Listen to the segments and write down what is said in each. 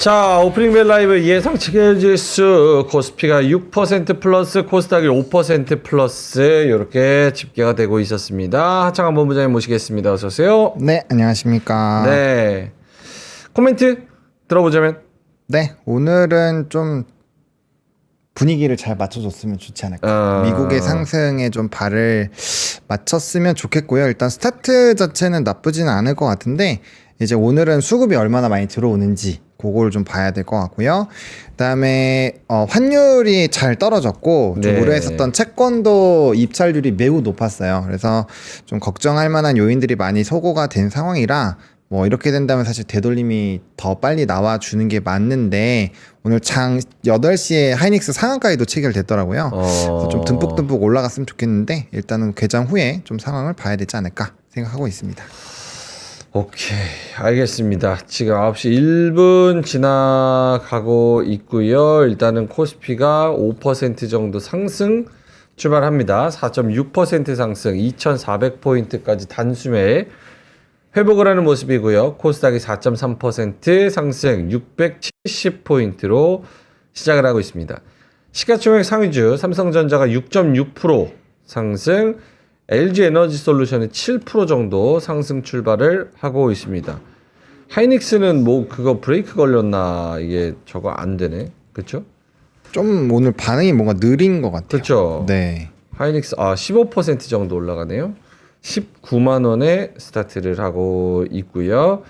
자, 오프닝 벨 라이브 예상치 지수 코스피가 6% 플러스 코스닥이 5% 플러스 이렇게 집계가 되고 있었습니다. 하창한 본부장님 모시겠습니다. 어서 오세요. 네, 안녕하십니까. 네. 코멘트 들어보자면 네, 오늘은 좀 분위기를 잘 맞춰줬으면 좋지 않을까. 미국의 상승에 좀 발을 맞췄으면 좋겠고요. 일단 스타트 자체는 나쁘지는 않을 것 같은데 이제 오늘은 수급이 얼마나 많이 들어오는지 그걸 좀 봐야 될 것 같고요. 그다음에 환율이 잘 떨어졌고 좀 네. 우려했었던 채권도 입찰률이 매우 높았어요. 그래서 좀 걱정할 만한 요인들이 많이 소거가 된 상황이라 뭐 이렇게 된다면 사실 되돌림이 더 빨리 나와주는 게 맞는데 오늘 장 8시에 하이닉스 상한가에도 체결됐더라고요. 그래서 좀 듬뿍듬뿍 올라갔으면 좋겠는데 일단은 개장 후에 좀 상황을 봐야 되지 않을까 생각하고 있습니다. 오케이, 알겠습니다. 지금 9시 1분 지나가고 있고요. 일단은 코스피가 5% 정도 상승 출발합니다. 4.6% 상승, 2,400포인트까지 단숨에 회복을 하는 모습이고요. 코스닥이 4.3% 상승, 670포인트로 시작을 하고 있습니다. 시가총액 상위주 삼성전자가 6.6% 상승, LG에너지솔루션이 7% 정도 상승 출발을 하고 있습니다. 하이닉스는 뭐 그거 브레이크 걸렸나 이게 저거 안 되네. 그렇죠? 좀 오늘 반응이 뭔가 느린 것 같아요. 그렇죠. 네. 하이닉스 15% 정도 올라가네요. 19만 원에 스타트를 하고 있고요.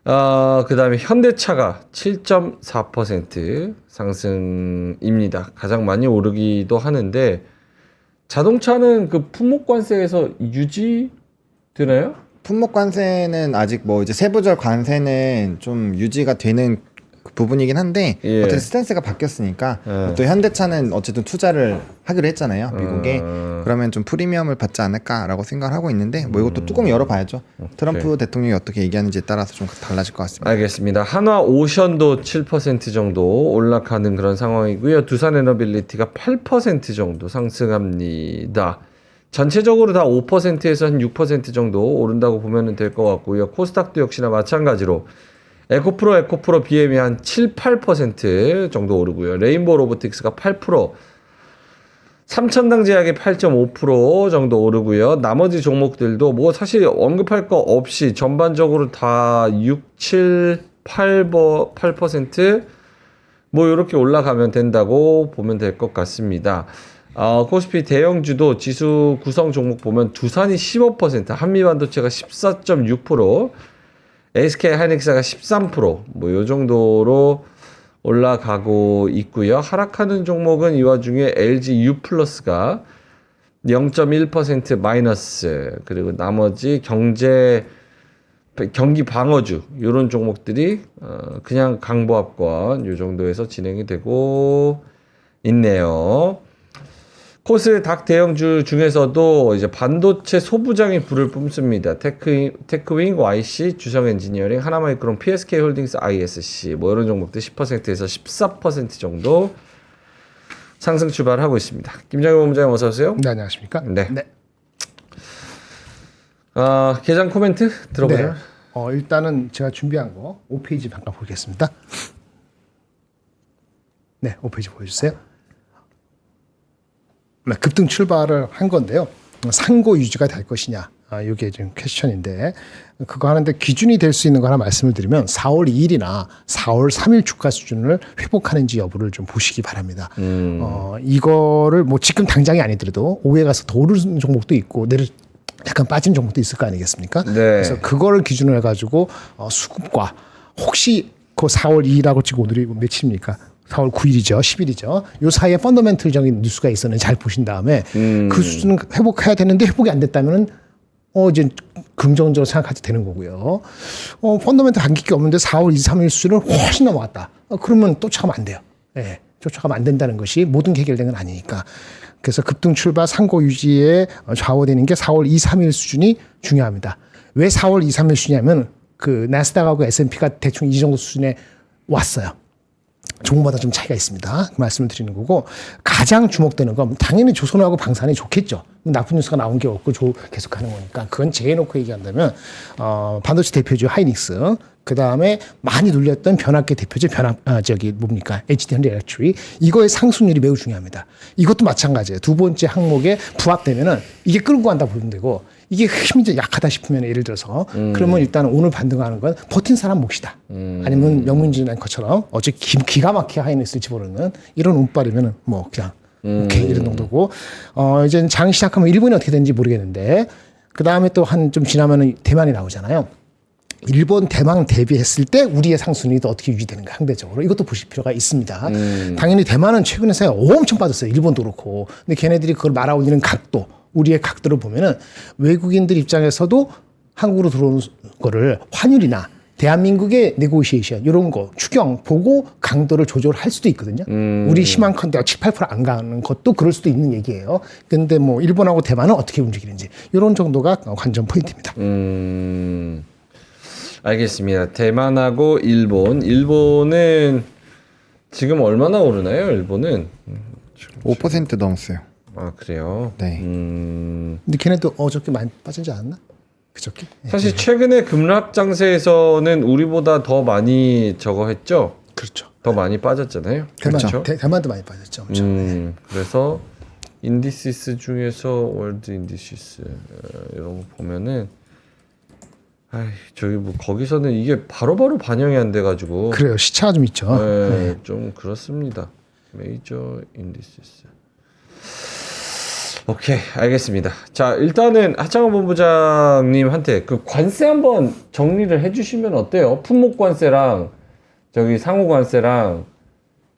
그다음에 현대차가 7.4% 상승입니다. 가장 많이 오르기도 하는데 자동차는 그 품목관세에서 유지되나요? 품목 관세는 아직 뭐 이제 세부절 관세는 좀 유지가 되는 그 부분이긴 한데 예. 어쨌든 스탠스가 바뀌었으니까 예. 또 현대차는 어쨌든 투자를 하기로 했잖아요, 미국에. 그러면 좀 프리미엄을 받지 않을까라고 생각을 하고 있는데 뭐 이것도 뚜껑 열어봐야죠. 트럼프 대통령이 어떻게 얘기하는지에 따라서 좀 달라질 것 같습니다. 알겠습니다. 한화 오션도 7% 정도 올라가는 그런 상황이고요. 두산 에너빌리티가 8% 정도 상승합니다. 전체적으로 다 5%에서 한 6% 정도 오른다고 보면 될 것 같고요. 코스닥도 역시나 마찬가지로 에코프로 BM이 한 7, 8% 정도 오르고요. 레인보우 로보틱스가 8%, 삼천당 제약이 8.5% 정도 오르고요. 나머지 종목들도 뭐 사실 언급할 거 없이 전반적으로 다 6, 7, 8% 뭐 이렇게 올라가면 된다고 보면 될 것 같습니다. 코스피 대형주도 지수 구성 종목 보면 두산이 15%, 한미반도체가 14.6%, SK 하이닉스가 13%, 뭐 요 정도로 올라가고 있고요. 하락하는 종목은 이 와중에 LG U+가 0.1% 마이너스, 그리고 나머지 경기 방어주 이런 종목들이 그냥 강보합권 요 정도에서 진행이 되고 있네요. 코스닥 대형주 중에서도 이제 반도체 소부장이 불을 뿜습니다. 테크윙, YC, 주성엔지니어링, 하나마이크론, PSK홀딩스, ISC 뭐 이런 종목들 10%에서 14% 정도 상승 출발하고 있습니다. 김정일 본부장님 어서 오세요. 네, 안녕하십니까? 네. 개장 코멘트 들어보죠. 네. 일단은 제가 준비한 거 5페이지 잠깐 보겠습니다. 네, 5페이지 보여주세요. 네, 급등 출발을 한 건데요. 상고 유지가 될 것이냐. 이게 지금 퀘스천인데 그거 하는데 기준이 될 수 있는 거 하나 말씀을 드리면 4월 2일이나 4월 3일 주가 수준을 회복하는지 여부를 좀 보시기 바랍니다. 이거를 뭐 지금 당장이 아니더라도 오후에 가서 더 오르는 종목도 있고 약간 빠진 종목도 있을 거 아니겠습니까? 네. 그래서 그거를 기준으로 해가지고 수급과 혹시 그 4월 2일하고 지금 오늘이 며칠입니까? 4월 9일이죠. 10일이죠. 요 사이에 펀더멘털적인 뉴스가 있었는지 잘 보신 다음에 그 수준은 회복해야 되는데 회복이 안 됐다면은 이제 긍정적으로 생각하도 되는 거고요. 펀더멘털 한길 게 없는데 4월 2, 3일 수준을 훨씬 넘어갔다. 그러면 쫓아가면 안 돼요. 예. 쫓아가면 안 된다는 것이 모든 게 해결된 건 아니니까. 그래서 급등 출발 상고 유지에 좌우되는 게 4월 2, 3일 수준이 중요합니다. 왜 4월 2, 3일 수준이냐면 그 나스닥하고 S&P가 대충 이 정도 수준에 왔어요. 종목마다 좀 차이가 있습니다. 그 말씀을 드리는 거고 가장 주목되는 건 당연히 조선하고 방산이 좋겠죠. 나쁜 뉴스가 나온 게 없고 계속하는 거니까 그건 제해놓고 얘기한다면 반도체 대표주 하이닉스 그 다음에 많이 눌렸던 변압기 대표죠. HD 현대 일렉트릭. 이거의 상승률이 매우 중요합니다. 이것도 마찬가지예요. 두 번째 항목에 부합되면은 이게 끌고 간다 보면 되고 이게 힘이 좀 약하다 싶으면 예를 들어서 그러면 일단 오늘 반등하는 건 버틴 사람 몫이다. 아니면 명문진 앵커처럼 어제 기가 막히게 하이닉스를 집어넣는 이런 운빨이면은 뭐 그냥 오케이 이런 정도고 이제 장 시작하면 일본이 어떻게 되는지 모르겠는데 그 다음에 또 한 좀 지나면은 대만이 나오잖아요. 일본, 대만 대비했을 때 우리의 상승률이 또 어떻게 유지되는가 상대적으로 이것도 보실 필요가 있습니다. 당연히 대만은 최근에 사이 엄청 빠졌어요. 일본도 그렇고. 근데 걔네들이 그걸 말아올리는 각도, 우리의 각도를 보면은 외국인들 입장에서도 한국으로 들어오는 거를 환율이나 대한민국의 네고시에이션 이런 거 추경 보고 강도를 조절할 수도 있거든요. 우리 심한컨대 7, 8%안 가는 것도 그럴 수도 있는 얘기예요. 근데 뭐 일본하고 대만은 어떻게 움직이는지 이런 정도가 관전 포인트입니다. 알겠습니다. 대만하고 일본은 지금 얼마나 오르나요? 일본은 5% 넘었어요. 아 그래요. 네. 근데 걔네도 어저께 많이 빠지지 않았나? 그저께? 사실 최근에 급락 장세에서는 우리보다 더 많이 저거 했죠. 그렇죠. 더 많이 빠졌잖아요. 대만, 그렇죠. 대만도 많이 빠졌죠. 엄청. 그래서 인디시스 중에서 월드 인디시스 이런 거 보면은 저기 뭐 거기서는 이게 바로바로 반영이 안 돼가지고 그래요. 시차가 좀 있죠. 네, 좀 그렇습니다. 메이저 인디시스. 오케이, 알겠습니다. 자, 일단은 하창원 본부장님한테 그 관세 한번 정리를 해주시면 어때요? 품목 관세랑 저기 상호 관세랑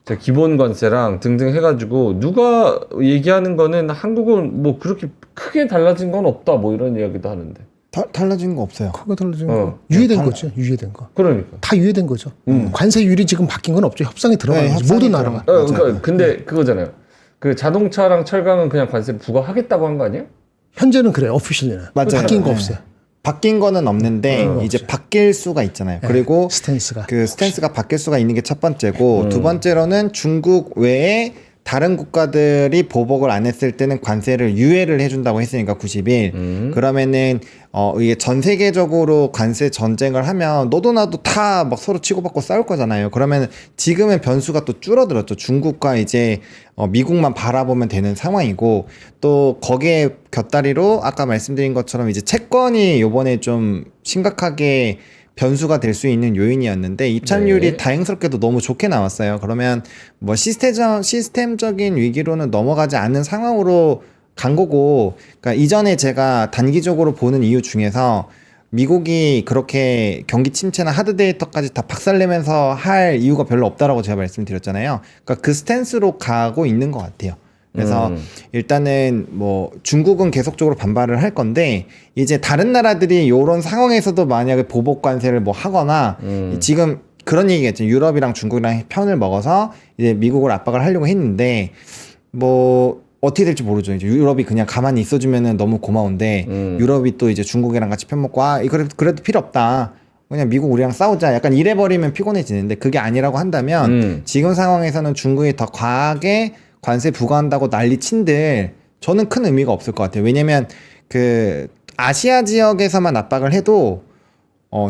저 기본 관세랑 등등 해가지고 누가 얘기하는 거는 한국은 뭐 그렇게 크게 달라진 건 없다 뭐 이런 이야기도 하는데. 달라진 거 없어요. 크게 달라진 거 유예된 거죠. 유예된 거. 그러니까. 다 유예된 거죠. 관세율이 지금 바뀐 건 없죠. 협상에 들어가는 네, 거죠. 모든 나라가. 그러니까 근데 그거잖아요. 그 자동차랑 철강은 그냥 관세 부과하겠다고 한 거 아니에요? 현재는 그래요. 오피셜리는. 맞아요. 바뀐 거 네. 없어요. 바뀐 거는 없는데 이제 바뀔 수가 있잖아요. 그리고 스탠스가. 그 스탠스가 바뀔 수가 있는 게 첫 번째고 두 번째로는 중국 외에 다른 국가들이 보복을 안 했을 때는 관세를 유예를 해준다고 했으니까 90일 그러면은 이게 전 세계적으로 관세 전쟁을 하면 너도 나도 다 막 서로 치고받고 싸울 거잖아요. 그러면 지금은 변수가 또 줄어들었죠. 중국과 이제 미국만 바라보면 되는 상황이고 또 거기에 곁다리로 아까 말씀드린 것처럼 이제 채권이 요번에 좀 심각하게 변수가 될 수 있는 요인이었는데 입찰률이 네. 다행스럽게도 너무 좋게 나왔어요. 그러면 뭐 시스템적인 위기로는 넘어가지 않는 상황으로 간 거고, 그러니까 이전에 제가 단기적으로 보는 이유 중에서 미국이 그렇게 경기 침체나 하드 데이터까지 다 박살내면서 할 이유가 별로 없다라고 제가 말씀드렸잖아요. 그러니까 그 스탠스로 가고 있는 것 같아요. 그래서 일단은 뭐 중국은 계속적으로 반발을 할 건데 이제 다른 나라들이 이런 상황에서도 만약에 보복 관세를 뭐 하거나 지금 그런 얘기겠죠. 유럽이랑 중국이랑 편을 먹어서 이제 미국을 압박을 하려고 했는데 뭐 어떻게 될지 모르죠. 이제 유럽이 그냥 가만히 있어주면은 너무 고마운데 유럽이 또 이제 중국이랑 같이 편 먹고 그래도 필요 없다. 그냥 미국 우리랑 싸우자. 약간 이래버리면 피곤해지는데 그게 아니라고 한다면 지금 상황에서는 중국이 더 과하게 관세 부과한다고 난리 친들 저는 큰 의미가 없을 것 같아요. 왜냐면 그 아시아 지역에서만 압박을 해도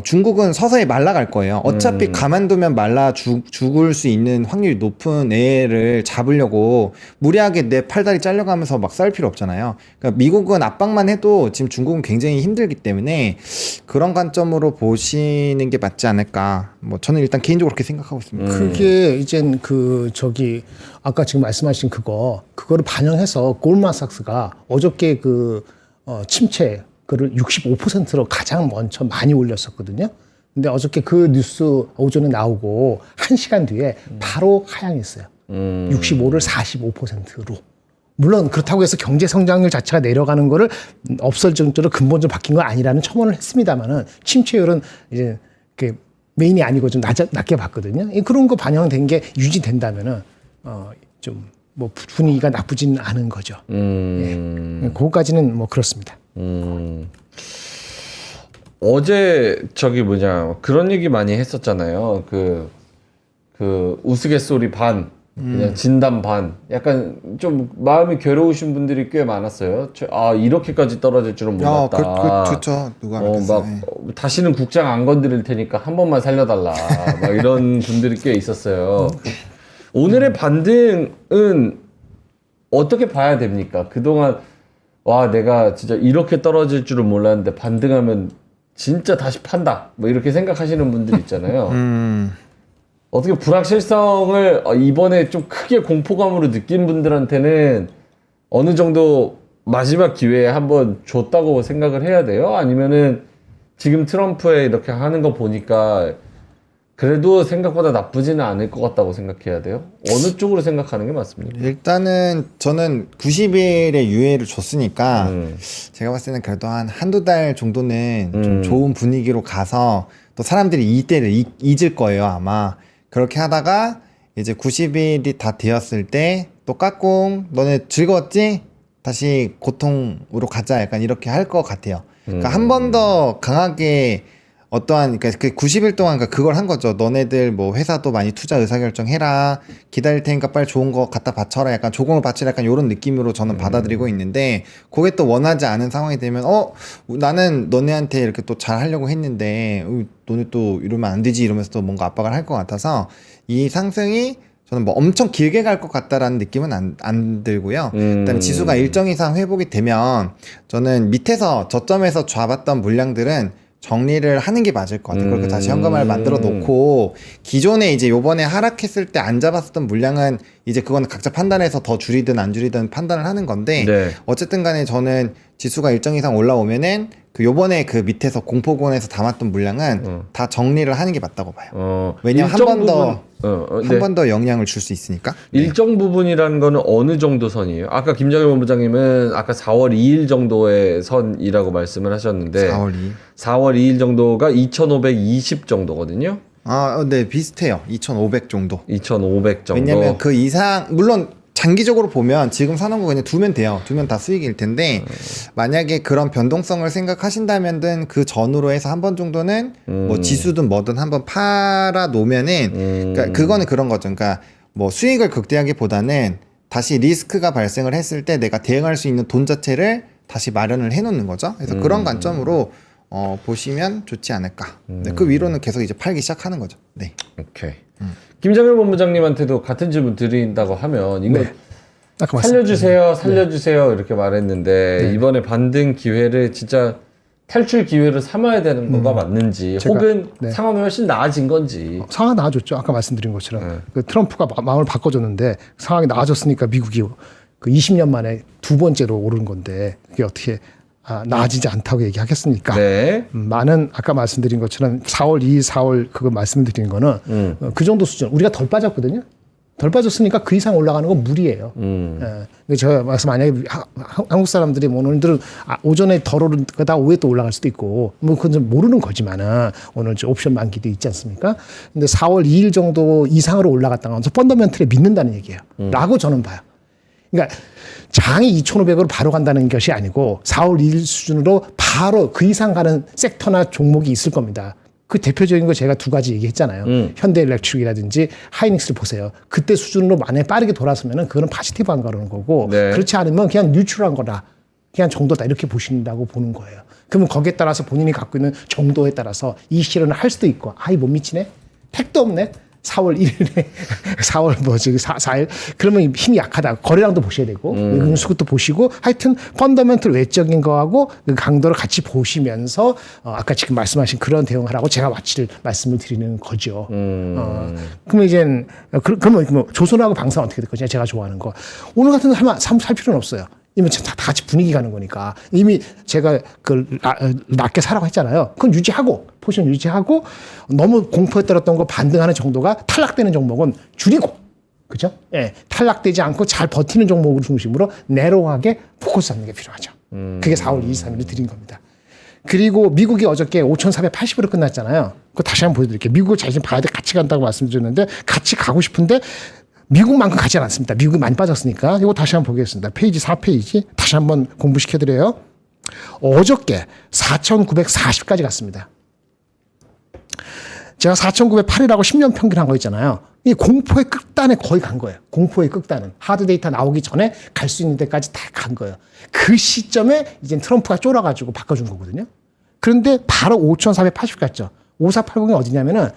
중국은 서서히 말라갈 거예요. 어차피 가만두면 말라 죽을 수 있는 확률이 높은 애를 잡으려고 무리하게 내 팔다리 잘려가면서 막 싸울 필요 없잖아요. 그러니까 미국은 압박만 해도 지금 중국은 굉장히 힘들기 때문에 그런 관점으로 보시는 게 맞지 않을까. 뭐 저는 일단 개인적으로 그렇게 생각하고 있습니다. 그게 이젠 아까 지금 말씀하신 그거를 반영해서 골드만삭스가 어저께 침체 그를 65%로 가장 먼저 많이 올렸었거든요. 근데 어저께 그 뉴스 오전에 나오고 1시간 뒤에 바로 하향했어요. 65를 45%로. 물론 그렇다고 해서 경제 성장률 자체가 내려가는 거를 없을 정도로 근본적으로 바뀐 건 아니라는 첨언을 했습니다만은 침체율은 이제 메인이 아니고 좀 낮게 봤거든요. 그런 거 반영된 게 유지된다면은 좀 뭐 분위기가 나쁘지는 않은 거죠. 예. 그거까지는 뭐 그렇습니다. 어제 그런 얘기 많이 했었잖아요. 그 우스갯소리 반 그냥 진단 반. 약간 좀 마음이 괴로우신 분들이 꽤 많았어요. 아, 이렇게까지 떨어질 줄은 몰랐다. 좋죠. 누가 막 알겠어요. 다시는 국장 안 건드릴 테니까 한 번만 살려달라. 막 이런 분들이 꽤 있었어요. 오늘의 반등은 어떻게 봐야 됩니까? 그동안 와, 내가 진짜 이렇게 떨어질 줄은 몰랐는데 반등하면 진짜 다시 판다. 뭐 이렇게 생각하시는 분들 있잖아요. 어떻게 불확실성을 이번에 좀 크게 공포감으로 느낀 분들한테는 어느 정도 마지막 기회에 한번 줬다고 생각을 해야 돼요? 아니면은 지금 트럼프에 이렇게 하는 거 보니까 그래도 생각보다 나쁘지는 않을 것 같다고 생각해야 돼요? 어느 쪽으로 생각하는 게 맞습니까? 일단은 저는 90일의 유예를 줬으니까 제가 봤을 때는 그래도 한두 달 정도는 좀 좋은 분위기로 가서 또 사람들이 이때를 잊을 거예요, 아마. 그렇게 하다가 이제 90일이 다 되었을 때 또 까꿍 너네 즐거웠지? 다시 고통으로 가자, 약간 이렇게 할 것 같아요. 그러니까 한 번 더 강하게 어떠한, 그러니까 그 90일 동안 그걸 한 거죠. 너네들 뭐 회사도 많이 투자 의사결정 해라, 기다릴 테니까 빨리 좋은 거 갖다 바쳐라, 약간 조공을 바치라, 약간 이런 느낌으로 저는 받아들이고 있는데, 그게 또 원하지 않은 상황이 되면 나는 너네한테 이렇게 또 잘 하려고 했는데 너네 또 이러면 안 되지, 이러면서 또 뭔가 압박을 할 것 같아서 이 상승이 저는 뭐 엄청 길게 갈 것 같다라는 느낌은 안 들고요. 그다음에 지수가 일정 이상 회복이 되면 저는 밑에서 저점에서 잡았던 물량들은 정리를 하는 게 맞을 것 같아요. 그렇게 다시 현금화를 만들어 놓고, 기존에 이제 요번에 하락했을 때 안 잡았었던 물량은 이제 그건 각자 판단해서 더 줄이든 안 줄이든 판단을 하는 건데, 네. 어쨌든 간에 저는 지수가 일정 이상 올라오면은 그 요번에 그 밑에서 공포권에서 담았던 물량은 다 정리를 하는 게 맞다고 봐요. 왜냐면 한 번 더 영향을 줄 수 있으니까. 일정 부분이라는 거는 어느 정도 선이에요? 아까 김정일 본부장님은 아까 4월 2일 정도의 선이라고 말씀을 하셨는데 4월 2일 정도가 2,520 정도거든요. 네, 비슷해요. 2,500 정도. 2,500 정도. 왜냐면 그 이상, 물론 장기적으로 보면 지금 사놓은 거 그냥 두면 돼요. 두면 다 수익일 텐데, 만약에 그런 변동성을 생각하신다면 그 전후로 해서 한 번 정도는 뭐 지수든 뭐든 한번 팔아 놓으면은, 그러니까 그거는 그런 거죠. 그러니까 뭐 수익을 극대화하기보다는 다시 리스크가 발생을 했을 때 내가 대응할 수 있는 돈 자체를 다시 마련을 해 놓는 거죠. 그래서 그런 관점으로 보시면 좋지 않을까. 네, 그 위로는 계속 이제 팔기 시작하는 거죠. 네. 오케이. 김정일 본부장님한테도 같은 질문 드린다고 하면 이거 아까 살려주세요 이렇게 말했는데 이번에 반등 기회를 진짜 탈출 기회로 삼아야 되는 거가 맞는지, 혹은 상황이 훨씬 나아진 건지. 상황이 나아졌죠. 아까 말씀드린 것처럼 그 트럼프가 마음을 바꿔줬는데 상황이 나아졌으니까 미국이 그 20년 만에 두 번째로 오른 건데 그게 어떻게 나아지지 않다고 얘기하겠습니까? 네. 많은 아까 말씀드린 것처럼 4월 2일, 4월 그거 말씀드린 거는 그 정도 수준. 우리가 덜 빠졌거든요. 덜 빠졌으니까 그 이상 올라가는 건 무리예요. 제가 만약에 한국 사람들이 뭐 오늘들은 오전에 덜 오른 거다 오후에 또 올라갈 수도 있고, 뭐 그건 좀 모르는 거지만은 오늘 옵션 만기도 있지 않습니까? 근데 4월 2일 정도 이상으로 올라갔다가 하면서 펀더멘털에 믿는다는 얘기예요. 라고 저는 봐요. 그러니까 장이 2,500으로 바로 간다는 것이 아니고 4월 2일 수준으로 바로 그 이상 가는 섹터나 종목이 있을 겁니다. 그 대표적인 거 제가 두 가지 얘기했잖아요. 현대일렉트릭이라든지 하이닉스를 보세요. 그때 수준으로 만약에 빠르게 돌아서면은 그거는 파지티브한 거라는 거고, 그렇지 않으면 그냥 뉴트럴한 거다, 그냥 정도다, 이렇게 보신다고 보는 거예요. 그러면 거기에 따라서 본인이 갖고 있는 정도에 따라서 이 실현을 할 수도 있고, 못 미치네, 택도 없네, 4월 1일에 4월 4일 그러면 힘이 약하다, 거래량도 보셔야 되고 수급도 보시고, 하여튼 펀더멘털 외적인 거하고 그 강도를 같이 보시면서 아까 지금 말씀하신 그런 대응하라고 제가 말씀을 드리는 거죠. 그러면 이제 그러면 뭐 조선하고 방산 어떻게 될 거냐, 제가 좋아하는 거 오늘 같은 거 살 필요는 없어요. 이미 다 같이 분위기 가는 거니까. 이미 제가 낮게 사라고 했잖아요. 그건 유지하고, 포지션 유지하고, 너무 공포에 떨었던 거 반등하는 정도가 탈락되는 종목은 줄이고, 그죠? 예, 탈락되지 않고 잘 버티는 종목을 중심으로 내로하게 포커스 하는 게 필요하죠. 그게 4월 2일, 3일을 드린 겁니다. 그리고 미국이 어저께 5,480으로 끝났잖아요. 그거 다시 한번 보여드릴게요. 미국을 자신 봐야 돼, 같이 간다고 말씀드렸는데, 같이 가고 싶은데 미국만큼 가지 않았습니다. 미국이 많이 빠졌으니까. 이거 다시 한번 보겠습니다. 페이지 4페이지 다시 한번 공부시켜드려요. 어저께 4,940까지 갔습니다. 제가 4,908이라고 10년 평균 한 거 있잖아요. 이 공포의 끝단에 거의 간 거예요. 공포의 끝단은. 하드 데이터 나오기 전에 갈 수 있는 데까지 다 간 거예요. 그 시점에 이제 트럼프가 쫄아가지고 바꿔준 거거든요. 그런데 바로 5,480 갔죠. 5480이 어디냐면은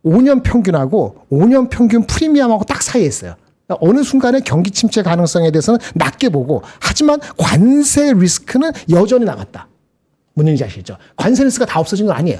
5년 평균하고 5년 평균 프리미엄하고 딱 사이에 있어요. 그러니까 어느 순간에 경기 침체 가능성에 대해서는 낮게 보고 하지만 관세 리스크는 여전히 남았다. 뭔 얘기인지 아시겠죠? 관세 리스크가 다 없어진 건 아니에요.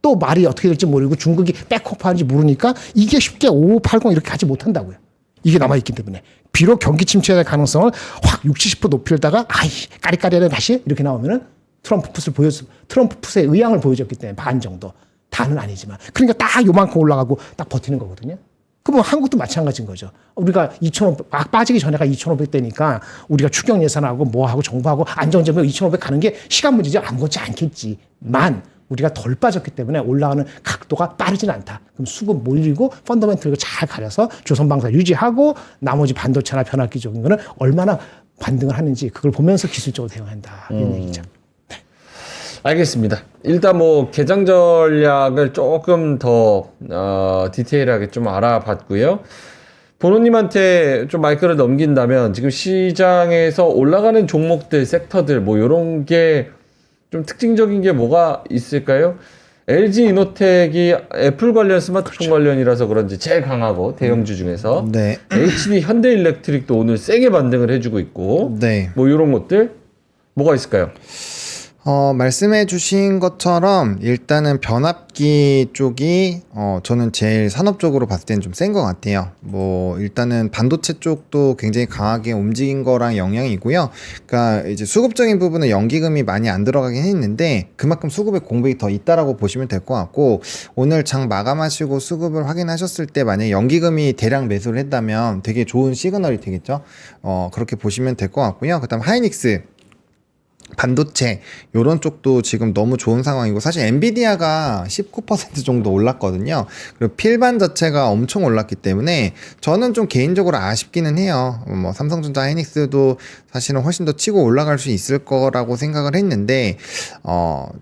또 말이 어떻게 될지 모르고 중국이 백호프하는지 모르니까 이게 쉽게 5580 이렇게 하지 못한다고요. 이게 남아있기 때문에. 비록 경기 침체의 가능성을 확 60, 70% 높이려다가 아이 까리까리하게 다시 이렇게 나오면은 트럼프 풋의 의향을 보여줬기 때문에 반 정도. 다는 아니지만. 그러니까 딱 요만큼 올라가고 딱 버티는 거거든요. 그럼 한국도 마찬가지인 거죠. 우리가 2,500, 빠지기 전에가 2,500대니까 우리가 추경 예산하고 뭐하고 정부하고 안정적으로 2,500 가는 게 시간 문제지 아무것지 않겠지만 우리가 덜 빠졌기 때문에 올라가는 각도가 빠르진 않다. 그럼 수급 몰리고 펀더멘털 잘 가려서 조선방사 유지하고 나머지 반도체나 변압기적인 거는 얼마나 반등을 하는지 그걸 보면서 기술적으로 대응한다. 이런 얘기죠. 알겠습니다. 일단 뭐 개장 전략을 조금 더 디테일하게 좀 알아봤고요. 보노님한테 좀 마이크를 넘긴다면 지금 시장에서 올라가는 종목들, 섹터들 뭐 이런 게 좀 특징적인 게 뭐가 있을까요? LG 이노텍이 애플 관련 스마트폰 관련이라서 그런지 제일 강하고 대형주 중에서 네. HD 현대일렉트릭도 오늘 세게 반등을 해주고 있고 네. 뭐 이런 것들 뭐가 있을까요? 말씀해 주신 것처럼 일단은 변압기 쪽이 저는 제일 산업적으로 봤을 때는 좀 센 것 같아요. 뭐 일단은 반도체 쪽도 굉장히 강하게 움직인 거랑 영향이고요. 그러니까 이제 수급적인 부분은 연기금이 많이 안 들어가긴 했는데 그만큼 수급의 공백이 더 있다라고 보시면 될 것 같고 오늘 장 마감하시고 수급을 확인하셨을 때 만약에 연기금이 대량 매수를 했다면 되게 좋은 시그널이 되겠죠. 그렇게 보시면 될 것 같고요. 그다음 하이닉스 반도체 요런 쪽도 지금 너무 좋은 상황이고 사실 엔비디아가 19% 정도 올랐거든요. 그리고 필반 자체가 엄청 올랐기 때문에 저는 좀 개인적으로 아쉽기는 해요. 뭐 삼성전자 하이닉스도 사실은 훨씬 더 치고 올라갈 수 있을 거라고 생각을 했는데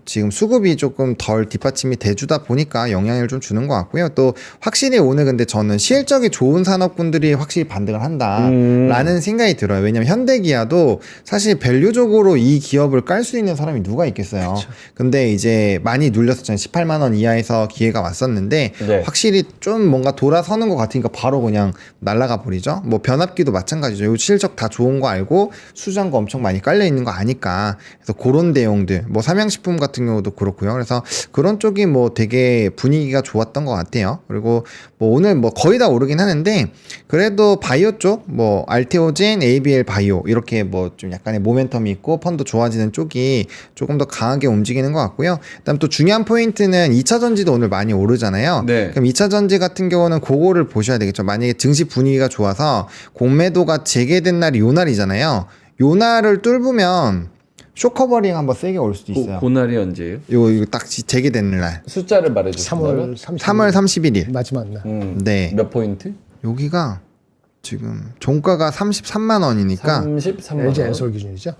지금 수급이 조금 덜 뒷받침이 돼주다 보니까 영향을 좀 주는 것 같고요. 또 확실히 오늘 근데 저는 실적이 좋은 산업군들이 확실히 반등을 한다라는 생각이 들어요. 왜냐면 현대기아도 사실 밸류적으로 이 기업을 깔 수 있는 사람이 누가 있겠어요. 그쵸. 근데 이제 많이 눌렸었잖아요. 18만 원 이하에서 기회가 왔었는데 네. 확실히 좀 뭔가 돌아서는 것 같으니까 바로 그냥 날아가 버리죠. 뭐 변압기도 마찬가지죠. 요 실적 다 좋은 거 알고 수장고 엄청 많이 깔려 있는 거 아니까 그래서 그런 내용들 뭐 삼양식품 같은 경우도 그렇고요. 그래서 그런 쪽이 뭐 되게 분위기가 좋았던 것 같아요. 그리고 뭐 오늘 뭐 거의 다 오르긴 하는데 그래도 바이오 쪽 뭐 알테오젠, ABL 바이오 이렇게 뭐 좀 약간의 모멘텀이 있고 펀드 좋아지는 쪽이 조금 더 강하게 움직이는 것 같고요. 그다음 또 중요한 포인트는 2차 전지도 오늘 많이 오르잖아요. 네. 그럼 2차 전지 같은 경우는 그거를 보셔야 되겠죠. 만약에 증시 분위기가 좋아서 공매도가 재개된 날이 요 날이잖아요. 요 날을 뚫으면 쇼커버링 한번 세게 올 수도 있어요. 그날이 언제예요? 이거 딱 재개되는 날. 숫자를 말해주신다면? 3월 31일. 마지막 날. 네. 몇 포인트? 여기가 지금 종가가 33만 원이니까 33만 원. LG 엔솔 기준이죠.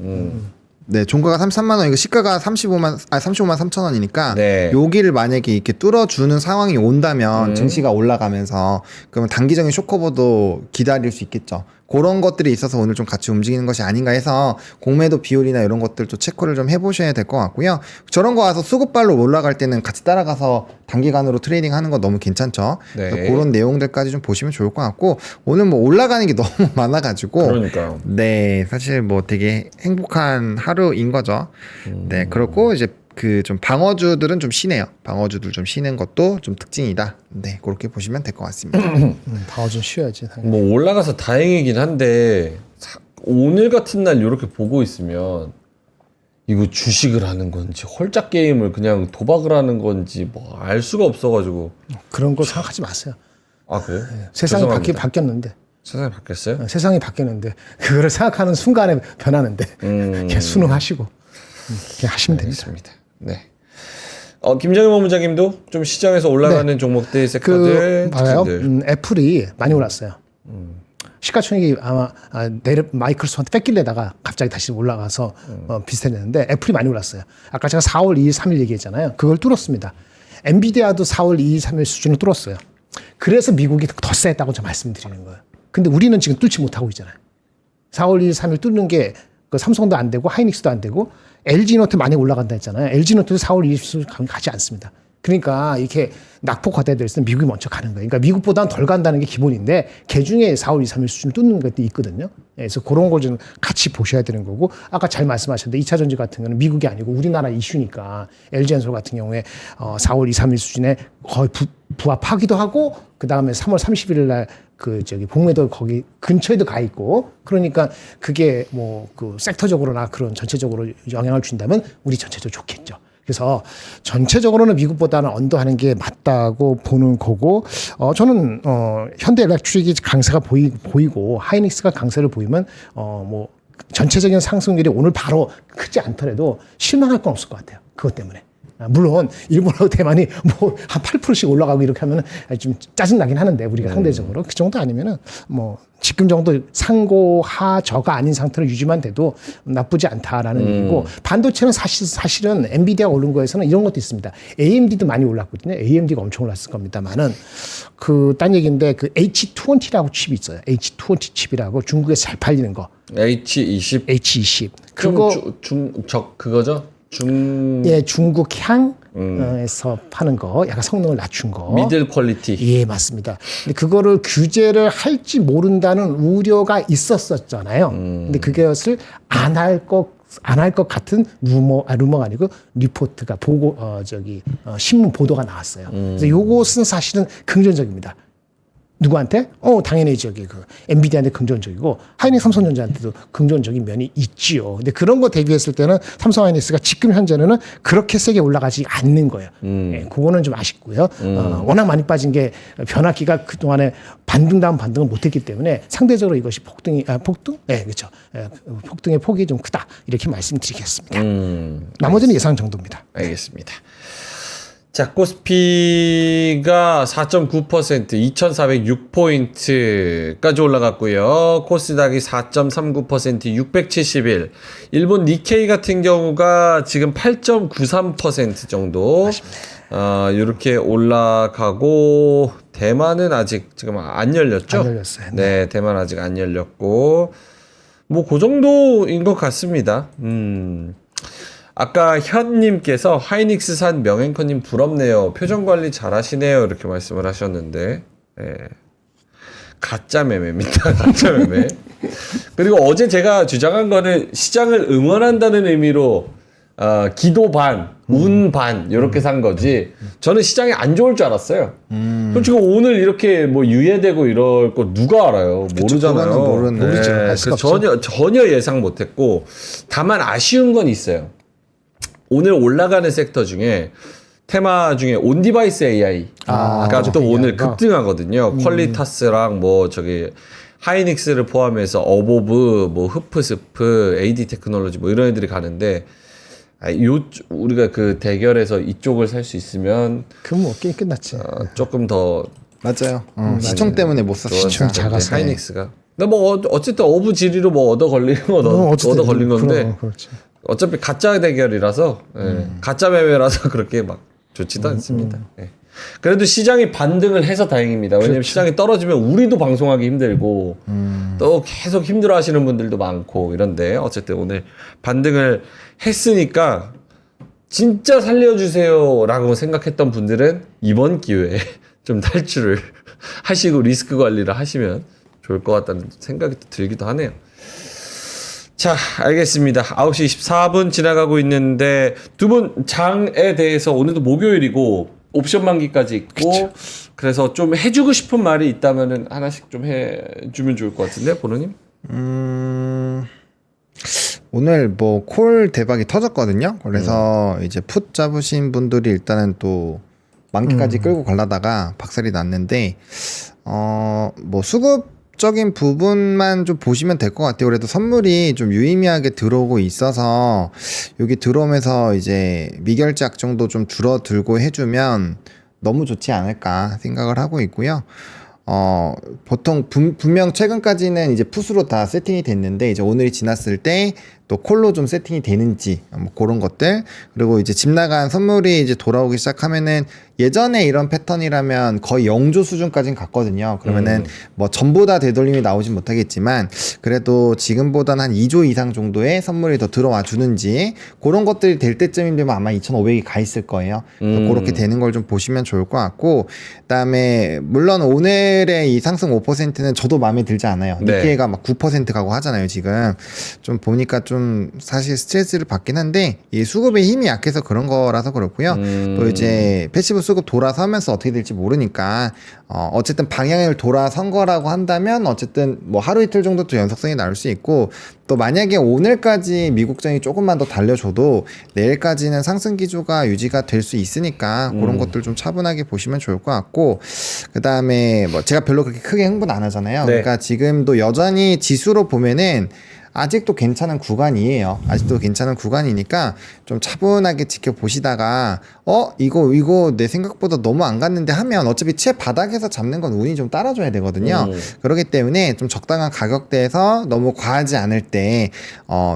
네, 종가가 33만 원이고 시가가 35만 3천 원이니까 네. 여기를 만약에 이렇게 뚫어주는 상황이 온다면 증시가 올라가면서 그러면 단기적인 쇼커버도 기다릴 수 있겠죠. 그런 것들이 있어서 오늘 좀 같이 움직이는 것이 아닌가 해서 공매도 비율이나 이런 것들도 체크를 좀 해보셔야 될 것 같고요. 저런 거 와서 수급발로 올라갈 때는 같이 따라가서 단기간으로 트레이딩 하는 거 너무 괜찮죠. 네. 그래서 그런 내용들까지 좀 보시면 좋을 것 같고 오늘 뭐 올라가는 게 너무 많아가지고 그러니까요. 네, 사실 뭐 되게 행복한 하루인 거죠. 네, 그렇고 이제 그 좀 방어주들은 좀 쉬네요. 방어주들 좀 쉬는 것도 좀 특징이다. 네, 그렇게 보시면 될 것 같습니다. 방어 좀 쉬어야지. 당연히. 뭐 올라가서 다행이긴 한데 오늘 같은 날 이렇게 보고 있으면 이거 주식을 하는 건지 홀짝 게임을 그냥 도박을 하는 건지 뭐 알 수가 없어가지고 그런 걸 생각하지 마세요. 아 그래요? 세상이 죄송합니다. 바뀌었는데. 세상이 바뀌었어요? 세상이 바뀌었는데 그거를 생각하는 순간에 변하는데 그냥 순응하시고 그냥 하시면 됩니다. 알겠습니다. 네. 김정일 본부장님도 좀 시장에서 올라가는 종목들, 섹터들, 봐요. 특징들. 애플이 많이 올랐어요. 시가총액이 아마 마이크로소프트한테 뺏길래다가 갑자기 다시 올라가서 비슷했는데 애플이 많이 올랐어요. 아까 제가 4월 2일, 3일 얘기했잖아요. 그걸 뚫었습니다. 엔비디아도 4월 2일, 3일 수준을 뚫었어요. 그래서 미국이 더 셌다고 저 말씀드리는 거예요. 근데 우리는 지금 뚫지 못하고 있잖아요. 4월 2일, 3일 뚫는 게 그 삼성도 안 되고 하이닉스도 안 되고 LG노트 많이 올라간다 했잖아요. LG노트도 4월 20일 가지 않습니다. 그러니까 이렇게 낙폭 과대될 때는 미국이 먼저 가는 거예요. 그러니까 미국보다는 덜 간다는 게 기본인데 개중에 4월 2, 3일 수준을 뚫는 것도 있거든요. 그래서 그런 걸 좀 같이 보셔야 되는 거고 아까 잘 말씀하셨는데 2차 전지 같은 경우는 미국이 아니고 우리나라 이슈니까 LG엔솔 같은 경우에 4월 2, 3일 수준에 거의 부합하기도 하고 그다음에 3월 30일 날 북매도 거기 근처에도 가 있고 그러니까 그게 뭐 그 섹터적으로나 그런 전체적으로 영향을 준다면 우리 전체적으로 좋겠죠. 그래서 전체적으로는 미국보다는 언더하는 게 맞다고 보는 거고 저는 현대엘렉트릭이 강세가 보이고 하이닉스가 강세를 보이면 뭐 전체적인 상승률이 오늘 바로 크지 않더라도 실망할 건 없을 것 같아요. 그것 때문에. 물론 일본하고 대만이 뭐 한 8%씩 올라가고 이렇게 하면은 좀 짜증 나긴 하는데 우리가 상대적으로 그 정도 아니면은 뭐 지금 정도 상고하저가 아닌 상태로 유지만 돼도 나쁘지 않다라는 얘기고 반도체는 사실은 엔비디아가 오른 거에서는 이런 것도 있습니다. AMD도 많이 올랐거든요. AMD가 엄청 올랐을 겁니다만은 그 딴 얘기인데 그 H20라고 칩이 있어요. H20 칩이라고 중국에서 잘 팔리는 거. H20. H20. 그거 그거죠? 예, 중국 향에서 파는 거, 약간 성능을 낮춘 거. 미들 퀄리티. 예, 맞습니다. 근데 그거를 규제를 할지 모른다는 우려가 있었었잖아요. 근데 그것을 안 할 것 같은 루머가 아니고 리포트가 신문 보도가 나왔어요. 그래서 요것은 사실은 긍정적입니다. 누구한테? 당연히 엔비디아한테 긍정적이고 하이닉스 삼성전자한테도 긍정적인 면이 있지요. 근데 그런 거 대비했을 때는 삼성 하이닉스가 지금 현재는 그렇게 세게 올라가지 않는 거예요. 예, 그거는 좀 아쉽고요. 워낙 많이 빠진 게 변화기가 그동안에 반등 다음 반등을 못했기 때문에 상대적으로 이것이 폭등? 네, 그렇죠. 폭등의 폭이 좀 크다. 이렇게 말씀드리겠습니다. 나머지는 예상 정도입니다. 알겠습니다. 자, 코스피가 4.9% 2,406포인트까지 올라갔고요. 코스닥이 4.39% 671. 일본 니케이 같은 경우가 지금 8.93% 정도 이렇게 올라가고 대만은 아직 지금 안 열렸죠? 안 열렸어요. 네, 대만 아직 안 열렸고 뭐 그 정도인 것 같습니다. 아까 현님께서 하이닉스 산 명앵커님 부럽네요. 표정 관리 잘하시네요. 이렇게 말씀을 하셨는데 가짜 매매입니다. 가짜 매매. 그리고 어제 제가 주장한 거는 시장을 응원한다는 의미로 기도 반, 운 반 이렇게 산 거지. 저는 시장이 안 좋을 줄 알았어요. 솔직히 오늘 이렇게 뭐 유예되고 이럴 거 누가 알아요? 모르잖아요. 모르죠. 알 수가 없죠. 전혀 예상 못했고 다만 아쉬운 건 있어요. 오늘 올라가는 섹터 중에 테마 중에 온디바이스 AI가 또 오늘 급등하거든요. 퀄리타스랑 뭐 하이닉스를 포함해서 어보브, 뭐 흡프스프, AD 테크놀로지 뭐 이런 애들이 가는데 우리가 그 대결에서 이쪽을 살 수 있으면 그럼 뭐 게임 끝났지. 조금 더 맞아요. 시총 때문에 못 샀어요. 시총 작아서. 하이닉스가. 근데 뭐 어쨌든 어부 지리로 뭐 얻어 걸린 건데. 그렇지. 어차피 가짜 대결이라서 가짜 매매라서 그렇게 막 좋지도 않습니다. 예. 그래도 시장이 반등을 해서 다행입니다. 왜냐면 시장이 떨어지면 우리도 방송하기 힘들고 또 계속 힘들어하시는 분들도 많고 이런데 어쨌든 오늘 반등을 했으니까 진짜 살려주세요라고 생각했던 분들은 이번 기회에 좀 탈출을 하시고 리스크 관리를 하시면 좋을 것 같다는 생각이 들기도 하네요. 자, 알겠습니다. 9시 24분 지나가고 있는데 두 분 장에 대해서 오늘도 목요일이고 옵션 만기까지 있고 그쵸. 그래서 좀 해주고 싶은 말이 있다면은 하나씩 좀 해주면 좋을 것 같은데 보노님? 오늘 뭐 콜 대박이 터졌거든요. 그래서 이제 풋 잡으신 분들이 일단은 또 만기까지 끌고 가려다가 박살이 났는데 뭐 수급적인 부분만 좀 보시면 될 것 같아요. 그래도 선물이 좀 유의미하게 들어오고 있어서 여기 들어오면서 이제 미결작 정도 좀 줄어들고 해주면 너무 좋지 않을까 생각을 하고 있고요. 보통 분명 최근까지는 이제 풋으로 다 세팅이 됐는데 이제 오늘이 지났을 때 또 콜로 좀 세팅이 되는지 뭐 그런 것들 그리고 이제 집 나간 선물이 이제 돌아오기 시작하면은 예전에 이런 패턴이라면 거의 영조 수준까지는 갔거든요. 그러면은 뭐 전부 다 되돌림이 나오진 못하겠지만 그래도 지금보다는 한 2조 이상 정도의 선물이 더 들어와 주는지 그런 것들이 될 때쯤이 되면 아마 2,500이 가 있을 거예요. 그렇게 되는 걸 좀 보시면 좋을 것 같고 그다음에 물론 오늘의 이 상승 5%는 저도 마음에 들지 않아요. 네. 니케이가 막 9% 가고 하잖아요. 지금 좀 보니까 좀 사실 스트레스를 받긴 한데 이 수급의 힘이 약해서 그런 거라서 그렇고요. 또 이제 패시브 수급 돌아서면서 어떻게 될지 모르니까 어쨌든 방향을 돌아선 거라고 한다면 어쨌든 뭐 하루 이틀 정도 또 연속성이 나올 수 있고 또 만약에 오늘까지 미국장이 조금만 더 달려줘도 내일까지는 상승 기조가 유지가 될 수 있으니까 그런 것들 좀 차분하게 보시면 좋을 것 같고 그 다음에 뭐 제가 별로 그렇게 크게 흥분 안 하잖아요. 네. 그러니까 지금도 여전히 지수로 보면은 아직도 괜찮은 구간이에요. 아직도 괜찮은 구간이니까 좀 차분하게 지켜보시다가 이거 내 생각보다 너무 안 갔는데 하면 어차피 최 바닥에서 잡는 건 운이 좀 따라줘야 되거든요. 그렇기 때문에 좀 적당한 가격대에서 너무 과하지 않을 때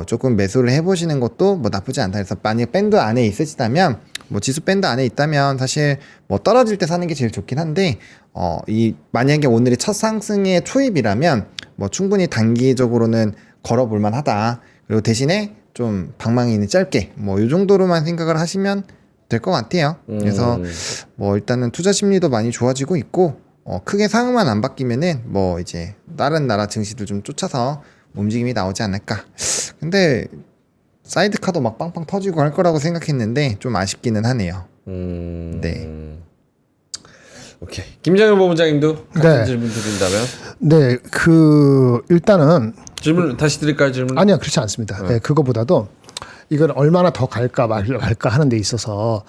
조금 매수를 해보시는 것도 뭐 나쁘지 않다. 그래서 만약 밴드 안에 있으시다면 뭐 지수 밴드 안에 있다면 사실 뭐 떨어질 때 사는 게 제일 좋긴 한데 만약에 오늘이 첫 상승의 초입이라면 뭐 충분히 단기적으로는 걸어볼만 하다. 그리고 대신에 좀 방망이 있는 짧게 뭐 이 정도로만 생각을 하시면 될 것 같아요. 그래서 뭐 일단은 투자 심리도 많이 좋아지고 있고 크게 상황만 안 바뀌면은 뭐 이제 다른 나라 증시들 좀 쫓아서 움직임이 나오지 않을까. 근데 사이드카도 막 빵빵 터지고 할 거라고 생각했는데 좀 아쉽기는 하네요. 네. 오케이. 김장현 본부장님도 같은 네. 질문 드린다면 네, 일단은 질문 다시 드릴까요? 질문? 아니요, 그렇지 않습니다. 네, 그거보다도 이건 얼마나 더 갈까 말까 하는 데 있어서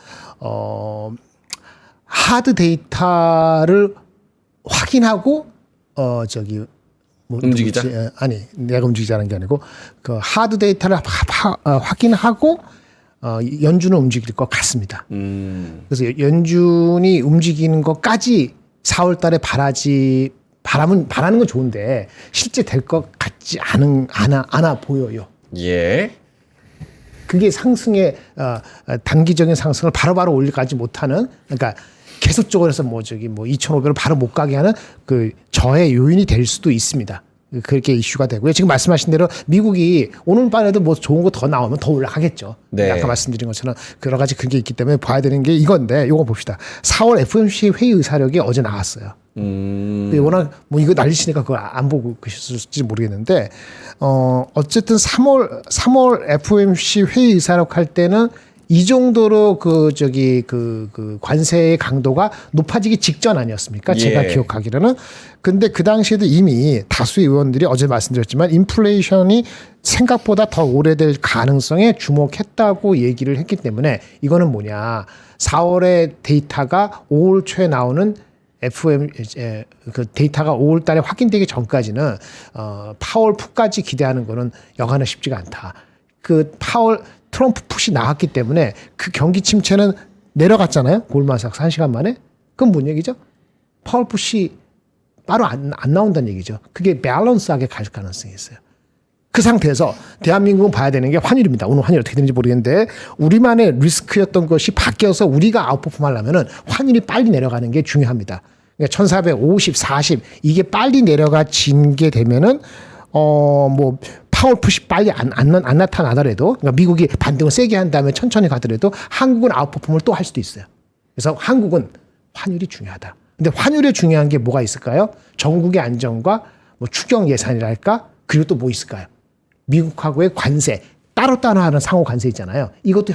하드 데이터를 확인하고 움직이자? 아니, 내가 움직이자는 게 아니고 그 하드 데이터를 확인하고 연준은 움직일 것 같습니다. 그래서 연준이 움직이는 것까지 4월 달에 바라는 건 좋은데 실제 될 것 같지 않아 보여요. 예. 그게 상승의 단기적인 상승을 바로바로 올리지 못하는 그러니까 계속적으로 해서 2,500을 바로 못 가게 하는 그 저의 요인이 될 수도 있습니다. 그렇게 이슈가 되고요. 지금 말씀하신 대로 미국이 오늘 밤에도 뭐 좋은 거 더 나오면 더 올라가겠죠. 네. 아까 말씀드린 것처럼 여러 가지 그런 게 있기 때문에 봐야 되는 게 이건데 이거 봅시다. 4월 FOMC 회의 의사록이 어제 나왔어요. 근데 워낙 뭐 이거 날리시니까 그걸 안 보고 계셨을지 모르겠는데 어쨌든 3월 FOMC 회의 의사록 할 때는 이 정도로 그 관세의 강도가 높아지기 직전 아니었습니까? 제가 예. 기억하기로는. 근데 그 당시에도 이미 다수의 의원들이 어제 말씀드렸지만 인플레이션이 생각보다 더 오래될 가능성에 주목했다고 얘기를 했기 때문에 이거는 뭐냐. 4월에 데이터가 5월 초에 나오는 그 데이터가 5월 달에 확인되기 전까지는 파월 풋까지 기대하는 거는 여간에 쉽지가 않다. 그 트럼프 풋이 나왔기 때문에 그 경기 침체는 내려갔잖아요. 골드만삭스 1시간 만에. 그건 뭔 얘기죠? 파월 풋이 바로 안 나온다는 얘기죠. 그게 밸런스하게 갈 가능성이 있어요. 그 상태에서 대한민국은 봐야 되는 게 환율입니다. 오늘 환율 어떻게 되는지 모르겠는데 우리만의 리스크였던 것이 바뀌어서 우리가 아웃퍼폼 하려면 환율이 빨리 내려가는 게 중요합니다. 그러니까 1450, 40 이게 빨리 내려가진 게 되면은 파월 풋이 빨리 안 나타나더라도 그러니까 미국이 반등을 세게 한 다음에 천천히 가더라도 한국은 아웃퍼폼을 또 할 수도 있어요. 그래서 한국은 환율이 중요하다. 근데 환율에 중요한 게 뭐가 있을까요? 전국의 안정과 뭐 추경 예산이랄까? 그리고 또 뭐 있을까요? 미국하고의 관세. 따로따로 하는 상호 관세 있잖아요. 이것도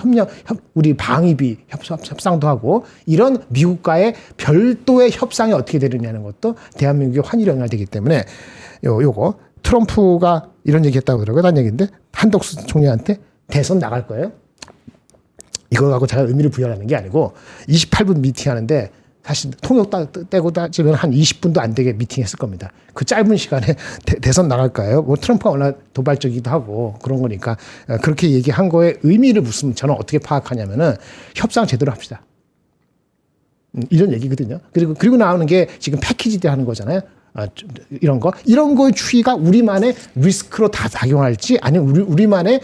우리 방위비 협상도 하고 이런 미국과의 별도의 협상이 어떻게 되느냐는 것도 대한민국의 환율에 영향되기 때문에 요거 트럼프가 이런 얘기 했다고 그러더라고요. 난 얘기인데 한덕수 총리한테 대선 나갈 거예요. 이걸 갖고 제가 의미를 부여하는 게 아니고 28분 미팅하는데 사실 통역 떼고 따지면 한 20분도 안 되게 미팅했을 겁니다. 그 짧은 시간에 대선 나갈까요? 뭐 트럼프가 워낙 도발적이기도 하고 그런 거니까 그렇게 얘기한 거에 의미를 묻으면 저는 어떻게 파악하냐면은 협상 제대로 합시다. 이런 얘기거든요. 그리고 나오는 게 지금 패키지 때 하는 거잖아요. 이런 거의 추이가 우리만의 리스크로 다 작용할지 아니면 우리만의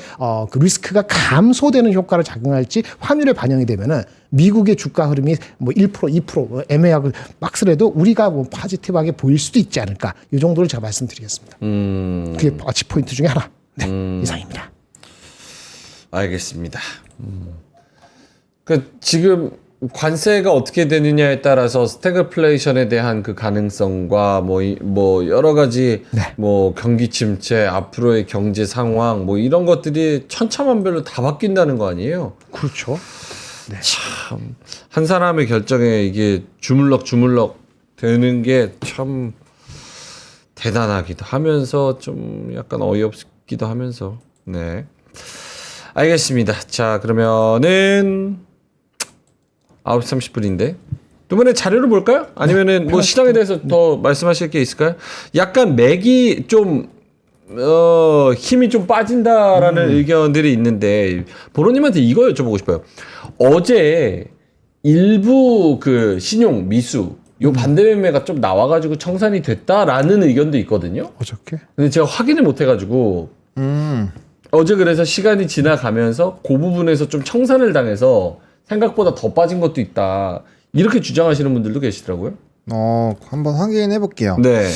그 리스크가 감소되는 효과를 작용할지 환율에 반영이 되면은 미국의 주가 흐름이 뭐 1%, 2% 애매하고 빡스래도 우리가 뭐 포지티브하게 보일 수도 있지 않을까. 이 정도를 제가 말씀드리겠습니다. 그게 워치 포인트 중에 하나. 네, 이상입니다. 알겠습니다. 그 지금 관세가 어떻게 되느냐에 따라서 스태그플레이션에 대한 그 가능성과 뭐 여러 가지 뭐 경기 침체, 앞으로의 경제 상황 뭐 이런 것들이 천차만별로 다 바뀐다는 거 아니에요? 그렇죠. 네. 참 한 사람의 결정에 이게 주물럭 되는 게 참 대단하기도 하면서 좀 약간 어이없기도 하면서 네. 알겠습니다. 자, 그러면은 9시 30분인데 두 분의 자료를 볼까요? 아니면은 뭐 시장에 대해서 더 말씀하실 게 있을까요? 약간 맥이 좀 힘이 좀 빠진다라는 의견들이 있는데 보로님한테 이거 여쭤보고 싶어요. 어제 일부 그 신용 미수 요 반대 매매가 좀 나와가지고 청산이 됐다라는 의견도 있거든요. 어저께? 근데 제가 확인을 못 해가지고 어제 그래서 시간이 지나가면서 그 부분에서 좀 청산을 당해서 생각보다 더 빠진 것도 있다. 이렇게 주장하시는 분들도 계시더라고요. 한번 확인해 볼게요. 네.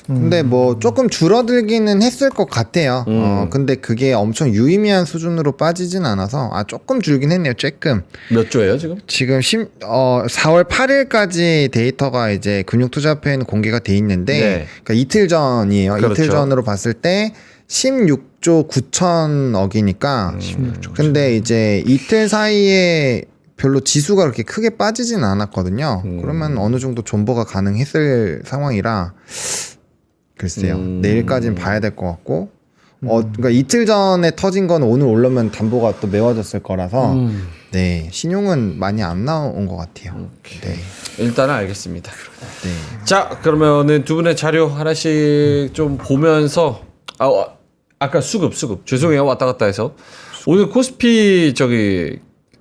근데 뭐 조금 줄어들기는 했을 것 같아요. 근데 그게 엄청 유의미한 수준으로 빠지진 않아서 조금 줄긴 했네요. 조금. 몇 조예요 지금? 지금 4월 8일까지 데이터가 이제 금융투자협회에는 공개가 돼 있는데 네. 그러니까 이틀 전이에요. 그렇죠. 이틀 전으로 봤을 때 16조 9천억이니까. 16조. 근데 이제 이틀 사이에 별로 지수가 그렇게 크게 빠지진 않았거든요. 그러면 어느 정도 존버가 가능했을 상황이라 글쎄요. 내일까지는 봐야 될 것 같고. 그러니까 이틀 전에 터진 건 오늘 올라면 담보가 또 메워졌을 거라서 네, 신용은 많이 안 나온 것 같아요. 네. 일단은 알겠습니다. 네. 자, 그러면은 두 분의 자료 하나씩 좀 보면서 아까 수급 죄송해요 왔다 갔다 해서 오늘 코스피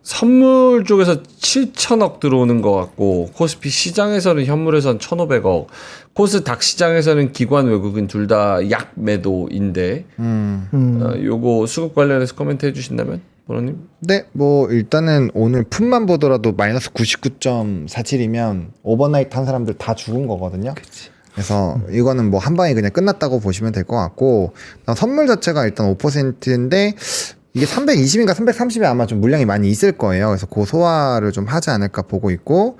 선물 쪽에서 7천억 들어오는 것 같고 코스피 시장에서는 현물에선 1,500억 코스닥 시장에서는 기관 외국인 둘 다 약 매도인데 요거 수급 관련해서 코멘트 해주신다면 보로님? 네, 뭐 일단은 오늘 푼만 보더라도 마이너스 99.47이면 오버나이트 한 사람들 다 죽은 거거든요. 그치. 그래서 이거는 뭐 한 방에 그냥 끝났다고 보시면 될 것 같고 선물 자체가 일단 5%인데 이게 320인가 330에 아마 좀 물량이 많이 있을 거예요. 그래서 그 소화를 좀 하지 않을까 보고 있고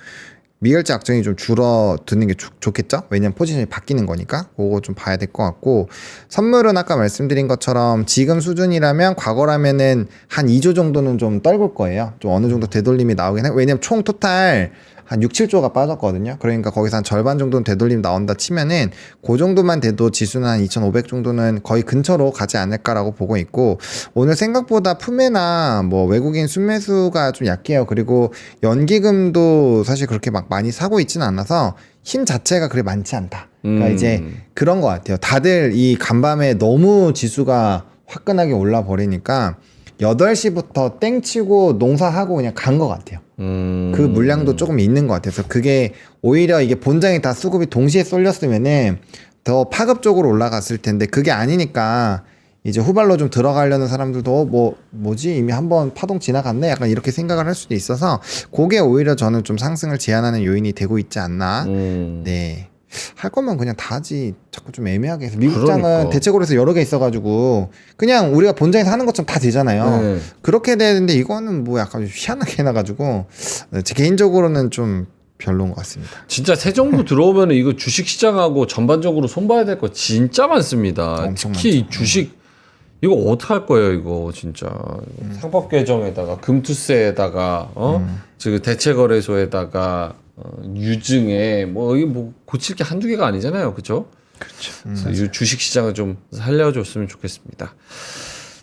미결제 악정이 좀 줄어드는 게 좋겠죠? 왜냐면 포지션이 바뀌는 거니까 그거 좀 봐야 될 것 같고 선물은 아까 말씀드린 것처럼 지금 수준이라면 과거라면은 한 2조 정도는 좀 떨굴 거예요. 좀 어느 정도 되돌림이 나오긴 해요. 왜냐면 총 토탈 한 6, 7조가 빠졌거든요. 그러니까 거기서 한 절반 정도는 되돌림 나온다 치면은 그 정도만 돼도 지수는 한 2,500 정도는 거의 근처로 가지 않을까라고 보고 있고 오늘 생각보다 품매나 뭐 외국인 순매수가 좀 약해요. 그리고 연기금도 사실 그렇게 막 많이 사고 있지는 않아서 힘 자체가 그리 많지 않다. 그러니까 이제 그런 것 같아요. 다들 이 간밤에 너무 지수가 화끈하게 올라 버리니까 8시부터 땡치고 농사하고 그냥 간 것 같아요. 그 물량도 조금 있는 것 같아요. 그래서 그게 오히려 이게 본장이 다 수급이 동시에 쏠렸으면은 더 파급적으로 올라갔을 텐데 그게 아니니까 이제 후발로 좀 들어가려는 사람들도 뭐지 이미 한번 파동 지나갔네 약간 이렇게 생각을 할 수도 있어서 그게 오히려 저는 좀 상승을 제한하는 요인이 되고 있지 않나. 네. 할 거면 그냥 다 하지 자꾸 좀 애매하게 해서 미국장은 그러니까. 대체고에서 여러 개 있어가지고 그냥 우리가 본장에서 하는 것처럼 다 되잖아요. 네. 그렇게 되는데 이거는 뭐 약간 희한하게 해놔가지고 제 개인적으로는 좀 별로인 것 같습니다. 진짜 새 정부 들어오면 이거 주식 시장하고 전반적으로 손봐야 될 거 진짜 많습니다. 엄청 특히 많죠. 주식 이거 어떻게 할 거예요 이거 진짜 상법 개정에다가 금투세에다가 지금 대체거래소에다가 유증에 뭐 이게 뭐 고칠 게 한두 개가 아니잖아요, 그렇죠? 그렇죠. 이 주식 시장을 좀 살려줬으면 좋겠습니다.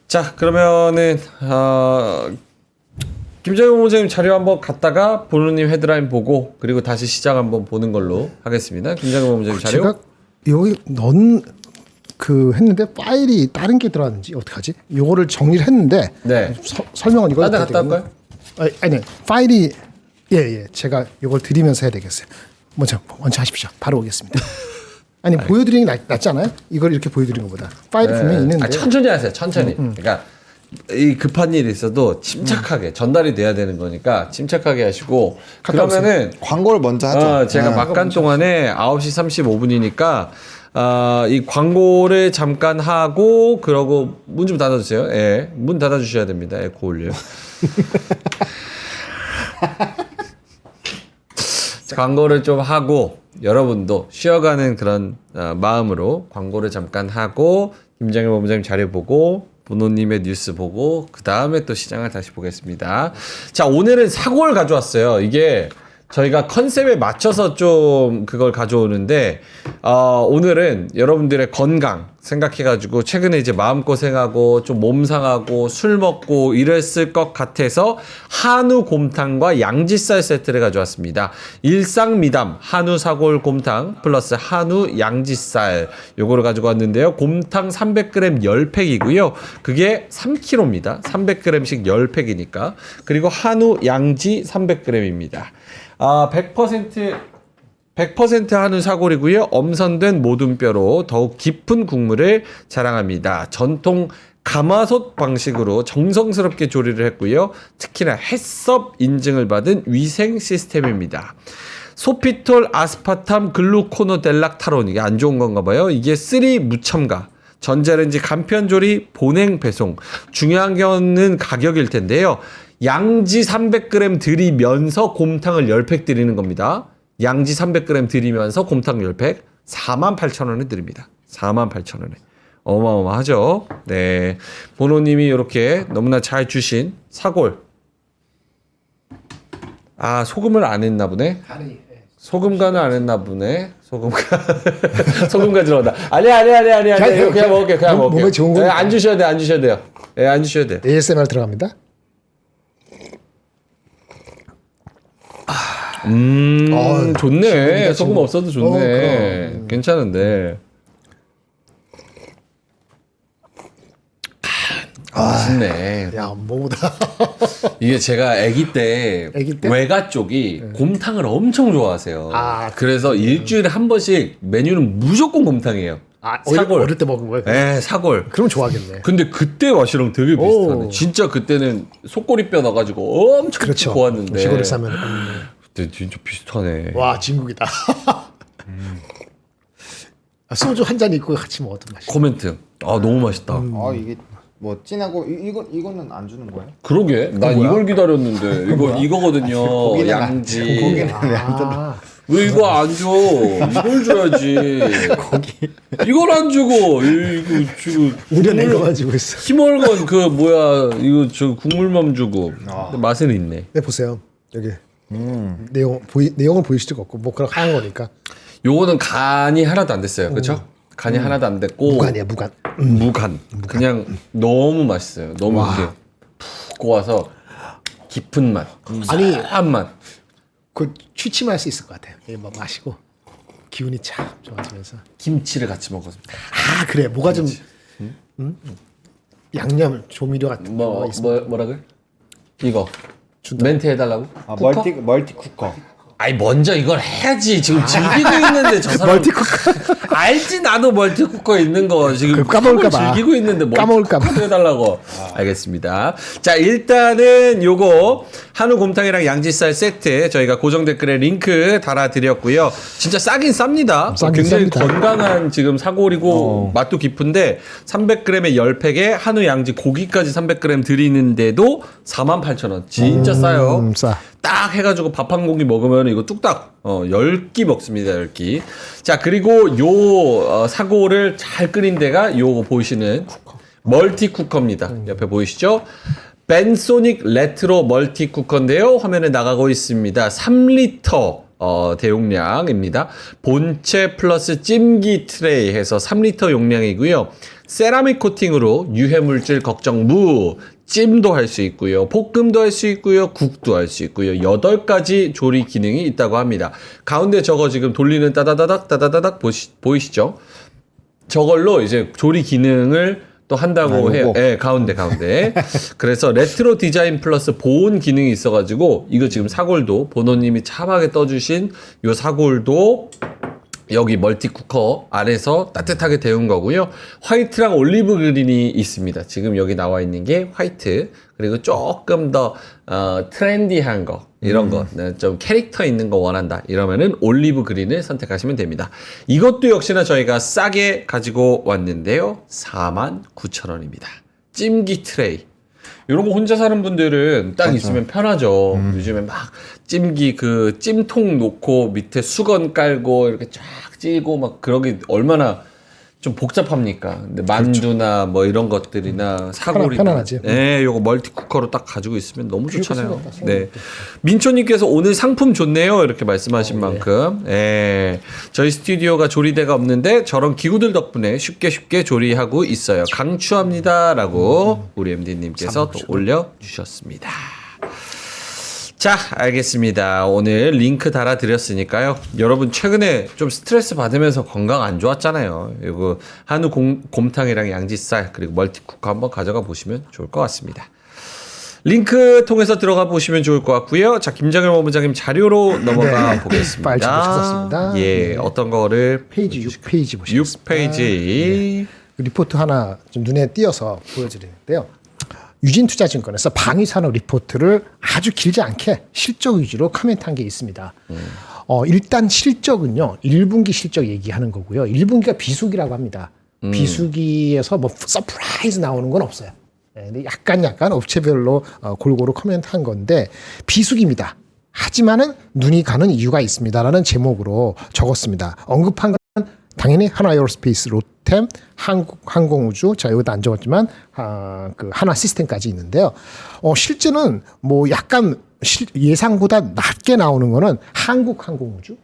자, 그러면은 김정용 원장님 자료 한번 갔다가 보루님 헤드라인 보고 그리고 다시 시장 한번 보는 걸로 하겠습니다. 김정용 원장님 자료. 제가 여기 했는데 파일이 다른 게 들어왔는지 어떡하지? 요거를 정리를 했는데 네. 설명은 이거 딴데 갔다 올까요? 아니 파일이 제가 이걸 드리면서 해야 되겠어요. 먼저 하십시오. 바로 오겠습니다. 아니 보여드리는 게 낫지 않아요? 이걸 이렇게 보여드리는 것보다 파일이 분명히 있는데. 천천히 하세요. 천천히. 그러니까 이 급한 일이 있어도 침착하게 전달이 돼야 되는 거니까 침착하게 하시고 그러면은 광고를 먼저 하죠. 제가 막간 동안에 9시 35분이니까 이 광고를 잠깐 하고 그러고 문 좀 닫아주세요. 예, 문 닫아주셔야 됩니다. 에코 올려요. 광고를 좀 하고 여러분도 쉬어가는 그런 마음으로 광고를 잠깐 하고 김장일 본부장님 자료 보고 보노님의 뉴스 보고 그 다음에 또 시장을 다시 보겠습니다. 자, 오늘은 사골 가져왔어요. 이게 저희가 컨셉에 맞춰서 좀 그걸 가져오는데 오늘은 여러분들의 건강 생각해가지고 최근에 이제 마음고생하고 좀 몸 상하고 술 먹고 이랬을 것 같아서 한우 곰탕과 양지살 세트를 가져왔습니다. 일상미담 한우 사골 곰탕 플러스 한우 양지살 요거를 가지고 왔는데요. 곰탕 300g 10팩이고요. 그게 3kg입니다. 300g씩 10팩이니까. 그리고 한우 양지 300g입니다. 100% 한우 사골이고요. 엄선된 모둠뼈로 더욱 깊은 국물을 자랑합니다. 전통 가마솥 방식으로 정성스럽게 조리를 했고요. 특히나 햇섭 인증을 받은 위생 시스템입니다. 소피톨 아스파탐 글루코노델락타론 이게 안 좋은 건가 봐요. 이게 3 무첨가. 전자레인지 간편조리 보냉 배송. 중요한 거는 가격일 텐데요. 양지 300g 드리면서 곰탕을 10팩 드리는 겁니다. 양지 300g 드리면서 곰탕 10팩 48,000원에 드립니다. 48,000원에. 어마어마하죠? 네. 보노님이 이렇게 너무나 잘 주신 사골. 소금을 안 했나 보네? 소금간을 안 했나 보네. 소금간 들어간다. 아니야. 이거 그냥 먹을게. 몸에 좋은 거니까. 안 주셔야 돼요. 안 주셔야 돼요. ASMR 들어갑니다. 좋네. 소금 지금. 없어도 좋네. 괜찮은데. 맛있네. 야, 뭐보다. 이게 제가 아기 때 외가 쪽이 곰탕을 엄청 좋아하세요. 그래서 일주일에 한 번씩 메뉴는 무조건 곰탕이에요. 사골. 어릴 때 먹은 거예요? 네, 사골. 그럼 좋아하겠네. 근데 그때 맛이랑 되게 비슷하네. 진짜 그때는 속꼬리뼈 넣어가지고 엄청 그렇죠. 고왔는데. 시골에 사면. 그때 진짜 비슷하네. 와, 진국이다. 소주 한 잔 있고 같이 먹었던 맛이. 코멘트. 너무 맛있다. 이게 뭐 진하고 이거는 안 주는 거예요? 그러게. 난 이걸 기다렸는데. 이거거든요. 양지. 고기는 왜안 뜯어? 왜 이거 안 줘? 이걸 줘야지. 이걸 안 주고 이거 지금 우려낸 거 가지고 있어. 희멀건 이거 저 국물만 주고. 근데 맛은 있네. 네, 보세요. 여기. 내용을 보일 수가 없고 뭐 그런 하얀 거니까. 요거는 간이 하나도 안 됐어요. 그렇죠? 간이 하나도 안 됐고 무간이야, 무간. 무간. 그냥 너무 맛있어요. 너무 이렇게 푹 고와서 깊은 맛. 아니, 한 맛. 취침할 수 있을 것 같아요. 예, 뭐 마시고 기운이 참 좋아지면서. 김치를 같이 먹었습니다. 그래. 뭐가 좀 양념 조미료 같은 거 있으면 뭐라 그래? 이거 멘트 해달라고? 쿠커? 멀티 쿠커. 먼저 이걸 해야지. 지금 즐기고 있는데 저 사람 멀티쿠커. 알지 나도 멀티쿠커 있는 거 지금 까먹을까 봐. 즐기고 있는데 까먹을까 봐. 멀티쿠커 해달라고. 알겠습니다. 자, 일단은 요거 한우 곰탕이랑 양지살 세트 저희가 고정 댓글에 링크 달아드렸고요. 진짜 싸긴 쌉니다. 굉장히 쌉니다. 건강한 지금 사골이고 맛도 깊은데 300g에 10팩에 한우 양지 고기까지 300g 드리는데도 48,000원. 진짜 싸요. 싸. 딱 해가지고 밥 한 공기 먹으면 이거 뚝딱 10끼 먹습니다. 10끼. 자, 그리고 요 사골을 잘 끓인 데가 요거 보이시는 멀티쿠커입니다. 옆에 보이시죠? 벤소닉 레트로 멀티쿠커인데요. 화면에 나가고 있습니다. 3리터 대용량입니다. 본체 플러스 찜기 트레이 해서 3리터 용량이고요. 세라믹 코팅으로 유해물질 걱정 무. 찜도 할 수 있고요. 볶음도 할 수 있고요. 국도 할 수 있고요. 8가지 조리 기능이 있다고 합니다. 가운데 저거 지금 돌리는 따다다닥 보이시죠? 저걸로 이제 조리 기능을 또 한다고 해요. 네, 가운데. 그래서 레트로 디자인 플러스 보온 기능이 있어가지고 이거 지금 사골도 보노님이 참하게 떠주신 요 사골도 여기 멀티 쿠커 안에서 따뜻하게 데운 거고요. 화이트랑 올리브 그린이 있습니다. 지금 여기 나와 있는 게 화이트, 그리고 조금 더 트렌디한 거, 이런 거, 좀 캐릭터 있는 거 원한다 이러면은 올리브 그린을 선택하시면 됩니다. 이것도 역시나 저희가 싸게 가지고 왔는데요. 49,000원입니다. 찜기 트레이. 이런 거 혼자 사는 분들은 딱 있으면 편하죠. 요즘에 막 찜기 그 찜통 놓고 밑에 수건 깔고 이렇게 쫙 찌고 막 그러기 얼마나 좀 복잡합니까? 근데 만두나 뭐 이런 것들이나 사골이 편안하지. 네, 요거 멀티 쿠커로 딱 가지고 있으면 너무 좋잖아요. 생각났다, 네. 민초님께서 오늘 상품 좋네요. 이렇게 말씀하신 만큼. 예. 저희 스튜디오가 조리대가 없는데 저런 기구들 덕분에 쉽게 조리하고 있어요. 강추합니다라고 우리 MD님께서 또 올려주셨습니다. 자, 알겠습니다. 오늘 링크 달아드렸으니까요. 여러분 최근에 좀 스트레스 받으면서 건강 안 좋았잖아요. 이거 한우 곰탕이랑 양지살 그리고 멀티쿠커 한번 가져가 보시면 좋을 것 같습니다. 링크 통해서 들어가 보시면 좋을 것 같고요. 자, 김정일 본부장님 자료로 넘어가 보겠습니다. 파일 잘 찾았습니다. 예, 네. 어떤 거를 페이지 6페이지 보시겠습니다. 6페이지. 리포트 하나 좀 눈에 띄어서 보여드리는데요. 유진투자증권에서 방위산업 리포트를 아주 길지 않게 실적 위주로 코멘트한 게 있습니다. 일단 실적은요. 1분기 실적 얘기하는 거고요. 1분기가 비수기라고 합니다. 비수기에서 뭐 서프라이즈 나오는 건 없어요. 네, 근데 약간 업체별로 골고루 코멘트한 건데 비수기입니다. 하지만은 눈이 가는 이유가 있습니다라는 제목으로 적었습니다. 언급한 건 당연히 하나에어로스페이스, 로템, 한국항공우주, 자 여기도 안 적었지만 그 하나 시스템까지 있는데요. 실제는 뭐 약간 예상보다 낮게 나오는 거는 한국항공우주,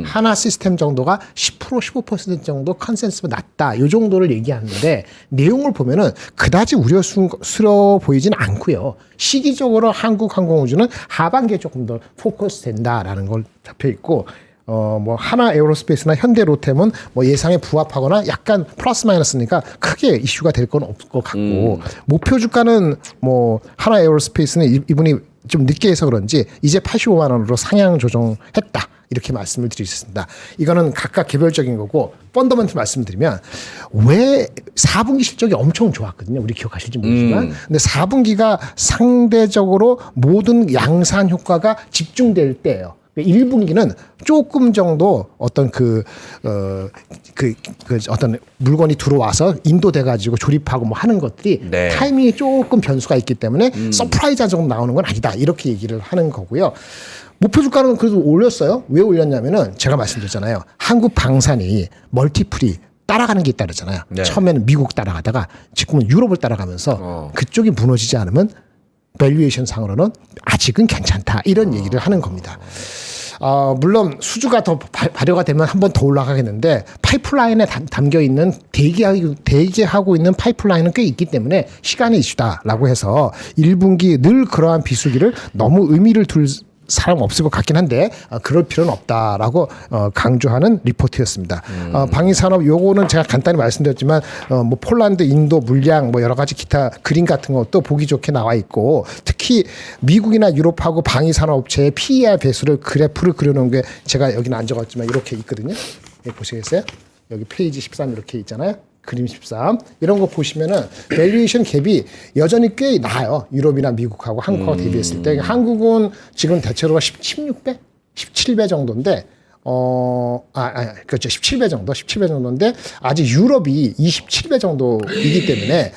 하나 시스템 정도가 10% 15% 정도 컨센서스가 낮다. 이 정도를 얘기하는데 내용을 보면은 그다지 우려스러워 보이지는 않고요. 시기적으로 한국항공우주는 하반기에 조금 더 포커스 된다라는 걸 잡혀 있고. 뭐 하나 에어로스페이스나 현대 로템은 뭐 예상에 부합하거나 약간 플러스 마이너스니까 크게 이슈가 될 건 없을 것 같고 목표 주가는 뭐 하나 에어로스페이스는 이분이 좀 늦게 해서 그런지 이제 85만 원으로 상향 조정했다. 이렇게 말씀을 드리겠습니다. 이거는 각각 개별적인 거고 펀더멘트 말씀드리면 왜 4분기 실적이 엄청 좋았거든요. 우리 기억하실지 모르지만 근데 4분기가 상대적으로 모든 양산 효과가 집중될 때예요. 1분기는 조금 정도 어떤 어떤 물건이 들어와서 인도돼 가지고 조립하고 뭐 하는 것들이 네. 타이밍이 조금 변수가 있기 때문에 서프라이즈 정도 나오는 건 아니다. 이렇게 얘기를 하는 거고요. 목표 주가는 그래도 올렸어요. 왜 올렸냐면은 제가 말씀드렸잖아요. 한국 방산이 멀티플이 따라가는 게 있다 그랬잖아요. 네. 처음에는 미국 따라가다가 지금은 유럽을 따라가면서 그쪽이 무너지지 않으면 밸류에이션 상으로는 아직은 괜찮다. 이런 얘기를 하는 겁니다. 물론 수주가 더 발효가 되면 한 번 더 올라가겠는데 파이프라인에 담겨 있는 대기하고 있는 파이프라인은 꽤 있기 때문에 시간의 이슈다라고 해서 1분기 늘 그러한 비수기를 너무 의미를 둘 사람 없을 것 같긴 한데 그럴 필요는 없다라고 강조하는 리포트였습니다. 방위산업 요거는 제가 간단히 말씀드렸지만 뭐 폴란드, 인도 물량 뭐 여러 가지 기타 그림 같은 것도 보기 좋게 나와 있고 특히 미국이나 유럽하고 방위산업 업체의 PER 배수를 그래프를 그려놓은 게 제가 여기는 안 적었지만 이렇게 있거든요. 여기 보시겠어요? 여기 페이지 13 이렇게 있잖아요. 그림 13 이런 거 보시면은 밸류에이션 갭이 여전히 꽤 나요. 유럽이나 미국하고 한국하고 대비했을 때 한국은 지금 대체로가 16배, 17배 정도인데 그렇죠. 17배 정도인데 아직 유럽이 27배 정도이기 때문에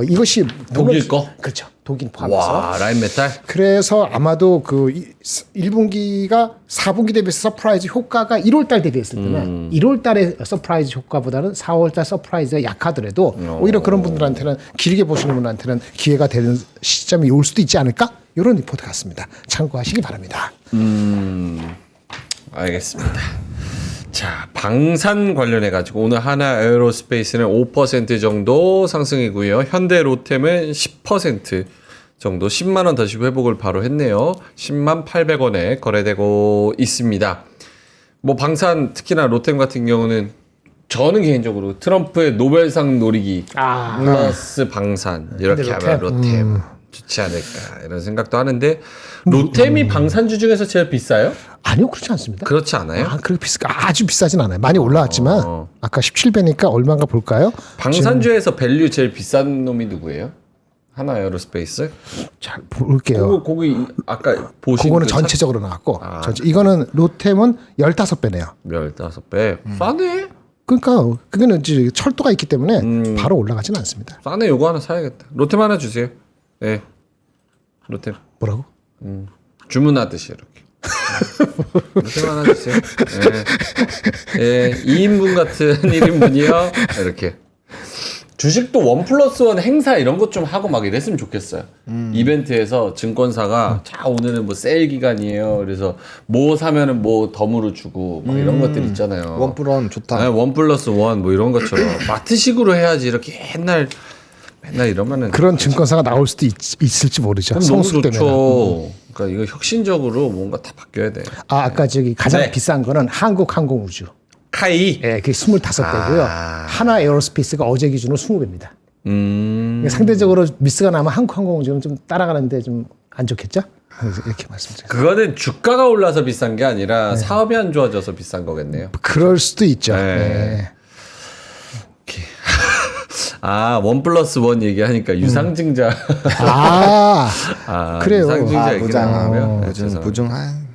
이것이 독일 거? 그렇죠. 독일 포함해서. 와, 라인메탈? 그래서 아마도 그 1분기가 4분기 대비해서 서프라이즈 효과가 1월 달 대비했을 때는 1월 달의 서프라이즈 효과보다는 4월 달 서프라이즈가 약하더라도 오히려 그런 분들한테는 길게 보시는 분한테는 기회가 되는 시점이 올 수도 있지 않을까? 이런 리포트 같습니다. 참고하시기 바랍니다. 알겠습니다. 자, 방산 관련해 가지고 오늘 하나 에어로스페이스는 5% 정도 상승이고요. 현대 로템은 10% 정도 10만 원 다시 회복을 바로 했네요. 10만 800원에 거래되고 있습니다. 뭐 방산 특히나 로템 같은 경우는 저는 개인적으로 트럼프의 노벨상 노리기 플러스 방산 이렇게 하면 로템 좋지 않을까 이런 생각도 하는데 로템이 방산주 중에서 제일 비싸요? 아니요, 그렇지 않습니다. 그렇지 않아요? 그렇게 아주 비싸진 않아요. 많이 올라왔지만 아까 17배니까 얼마인가 볼까요? 방산주에서 밸류 제일 비싼 놈이 누구예요? 하나 에어로스페이스? 잘 볼게요. 거기 아까 보신 그거는 그 전체적으로 나왔고 이거는 로템은 15배네요. 15배 싸네. 그러니까 그거는 이제 철도가 있기 때문에 바로 올라가지는 않습니다. 싸네. 요거 하나 사야겠다. 로템 하나 주세요. 네. 로템 뭐라고? 주문하듯이 이렇게. 로템 하나 주세요. 네. 2인분 같은 1인분이요. 이렇게. 주식도 1+1 행사 이런 것 좀 하고 막 이랬으면 좋겠어요. 이벤트에서 증권사가 자 오늘은 뭐 세일 기간이에요. 그래서 뭐 사면은 뭐 덤으로 주고 막 이런 것들 있잖아요. 원뿔원 좋다. 네, 1+1 뭐 이런 것처럼 마트식으로 해야지 이렇게 맨날 이러면은 그런 증권사가 나올 수도 있을지 모르죠. 그럼 너무 성수 때문에. 좋죠. 그러니까 이거 혁신적으로 뭔가 다 바뀌어야 돼. 아까 저기 가장 네. 비싼 거는 한국항공우주. 카이. 예, 그게 25배고요. 하나 에어로스페이스가 어제 기준으로 20배입니다. 상대적으로 미스가 나면 한국항공우주는 좀 따라가는데 좀 안 좋겠죠? 이렇게 말씀드려요. 그거는 주가가 올라서 비싼 게 아니라 사업이 안 좋아져서 비싼 거겠네요. 그럴 수도 있죠. 네. 아, 1+1 얘기하니까 유상증자. 그래요. 유상증자 얘기를 하면 부중한.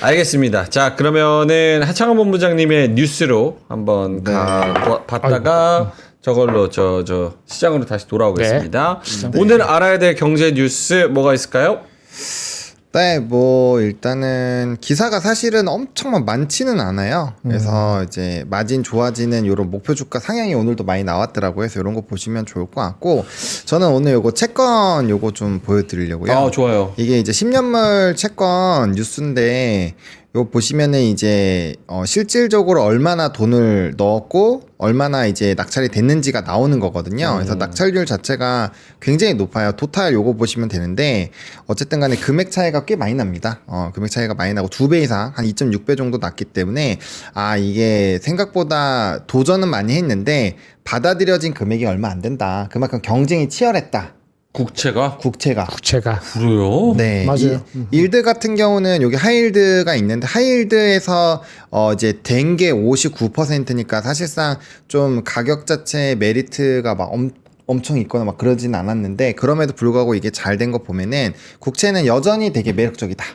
알겠습니다. 자, 그러면은 하창원 본부장님의 뉴스로 한번 봤다가 저걸로 저 시장으로 다시 돌아오겠습니다. 오늘 알아야 될 경제 뉴스 뭐가 있을까요? 네, 뭐 일단은 기사가 사실은 엄청 많지는 않아요. 그래서 이제 마진 좋아지는 이런 목표 주가 상향이 오늘도 많이 나왔더라고요. 그래서 이런 거 보시면 좋을 것 같고, 저는 오늘 요거 채권 요거 좀 보여드리려고요. 아, 좋아요. 이게 이제 10년물 채권 뉴스인데, 요 보시면은 이제 실질적으로 얼마나 돈을 넣었고 얼마나 이제 낙찰이 됐는지가 나오는 거거든요. 그래서 낙찰률 자체가 굉장히 높아요. 토탈 요거 보시면 되는데 어쨌든 간에 금액 차이가 꽤 많이 납니다. 금액 차이가 많이 나고 2배 이상 한 2.6배 정도 났기 때문에 이게 생각보다 도전은 많이 했는데 받아들여진 금액이 얼마 안 된다. 그만큼 경쟁이 치열했다. 국채가? 국채가. 그래요? 네. 맞아요. 일드 같은 경우는 여기 하이힐드가 있는데 하이힐드에서 이제 된 게 59%니까 사실상 좀 가격 자체의 메리트가 막 엄청 있거나 막 그러진 않았는데 그럼에도 불구하고 이게 잘 된 거 보면은 국채는 여전히 되게 매력적이다.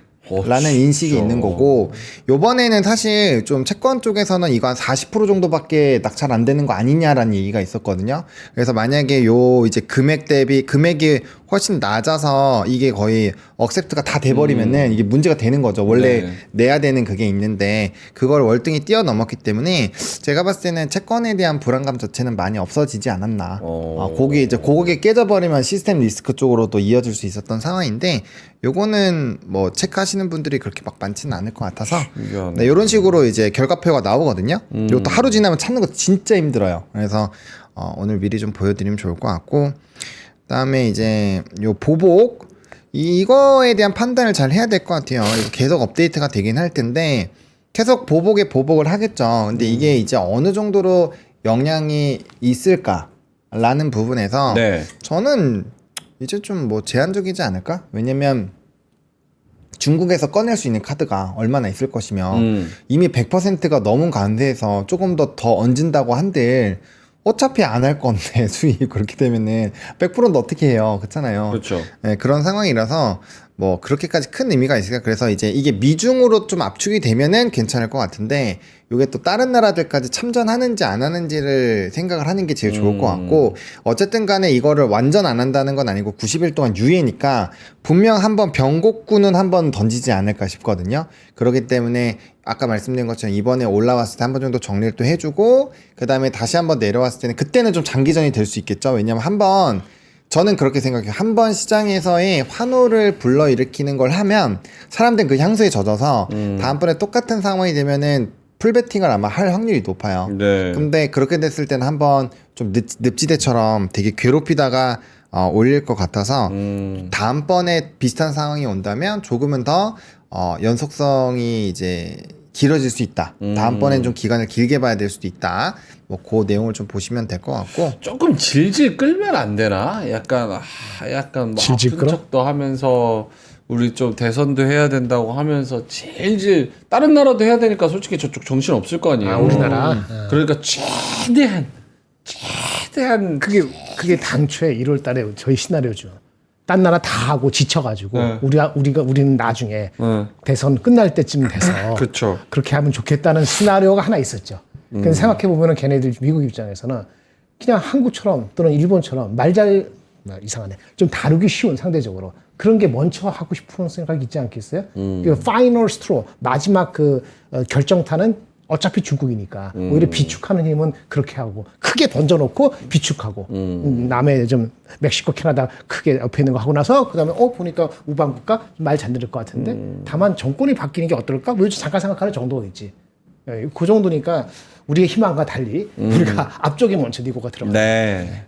라는 인식이 있는 거고, 요번에는 사실 좀 채권 쪽에서는 이거 한 40% 정도밖에 낙찰 안 되는 거 아니냐라는 얘기가 있었거든요. 그래서 만약에 요 이제 금액 대비 금액이 훨씬 낮아서 이게 거의 억셉트가 다 돼버리면은 이게 문제가 되는 거죠. 원래 내야 되는 그게 있는데 그걸 월등히 뛰어넘었기 때문에 제가 봤을 때는 채권에 대한 불안감 자체는 많이 없어지지 않았나. 거기 이제 그게 깨져버리면 시스템 리스크 쪽으로도 이어질 수 있었던 상황인데 요거는 뭐 체크하시는 분들이 그렇게 막 많지는 않을 것 같아서 네, 이런 식으로 이제 결과표가 나오거든요. 이것도 하루 지나면 찾는 거 진짜 힘들어요. 그래서 오늘 미리 좀 보여드리면 좋을 것 같고, 그다음에 이제 요 보복 이거에 대한 판단을 잘 해야 될 것 같아요. 이거 계속 업데이트가 되긴 할 텐데 계속 보복에 보복을 하겠죠. 근데 이게 이제 어느 정도로 영향이 있을까라는 부분에서 저는 이제 좀 뭐 제한적이지 않을까? 왜냐면 중국에서 꺼낼 수 있는 카드가 얼마나 있을 것이며 이미 100%가 넘은 가운데에서 조금 더 얹은다고 한들 어차피 안 할 건데 수익 그렇게 되면은 100%는 어떻게 해요? 그렇잖아요. 그렇죠. 네, 그런 상황이라서 뭐 그렇게까지 큰 의미가 있을까? 그래서 이제 이게 미중으로 좀 압축이 되면은 괜찮을 것 같은데 요게 또 다른 나라들까지 참전하는지 안 하는지를 생각을 하는 게 제일 좋을 것 같고, 어쨌든 간에 이거를 완전 안 한다는 건 아니고 90일 동안 유예니까 분명 한번 변곡구는 한번 던지지 않을까 싶거든요. 그렇기 때문에 아까 말씀드린 것처럼 이번에 올라왔을 때 한 번 정도 정리를 또 해주고 그 다음에 다시 한번 내려왔을 때는 그때는 좀 장기전이 될 수 있겠죠. 왜냐면 한번 저는 그렇게 생각해요. 한번 시장에서의 환호를 불러일으키는 걸 하면 사람들은 그 향수에 젖어서 다음번에 똑같은 상황이 되면은 풀베팅을 아마 할 확률이 높아요. 근데 그렇게 됐을 때는 한번 좀 늪지대처럼 되게 괴롭히다가 올릴 것 같아서 다음번에 비슷한 상황이 온다면 조금은 더 연속성이 이제 길어질 수 있다. 다음번엔 좀 기간을 길게 봐야 될 수도 있다. 뭐 그 내용을 좀 보시면 될 것 같고. 조금 질질 끌면 안 되나? 약간 뭐 질질 아픈 끌어? 척도 하면서 우리 좀 대선도 해야 된다고 하면서 질질 다른 나라도 해야 되니까 솔직히 저쪽 정신 없을 거 아니에요. 우리나라. 그러니까 최대한 그게 당초에 1월 달에 저희 시나리오죠. 딴 나라 다 하고 지쳐가지고 네. 우리는 나중에 대선 끝날 때쯤 돼서 그쵸. 그렇게 하면 좋겠다는 시나리오가 하나 있었죠. 근데 생각해 보면은 걔네들 미국 입장에서는 그냥 한국처럼 또는 일본처럼 이상하네. 좀 다루기 쉬운 상대적으로 그런 게 먼저 하고 싶은 생각이 있지 않겠어요? 그 파이널 스트로 마지막 결정타는 어차피 중국이니까 오히려 비축하는 힘은 그렇게 하고 크게 던져놓고 비축하고 남의 좀 멕시코, 캐나다 크게 옆에 있는 거 하고 나서 그다음에 보니까 우방국가 말 잘 들을 것 같은데 다만 정권이 바뀌는 게 어떨까? 뭐 잠깐 생각하는 정도겠지. 그 정도니까 우리의 희망과 달리 우리가 앞쪽에 먼저 니고가 들어가. 네.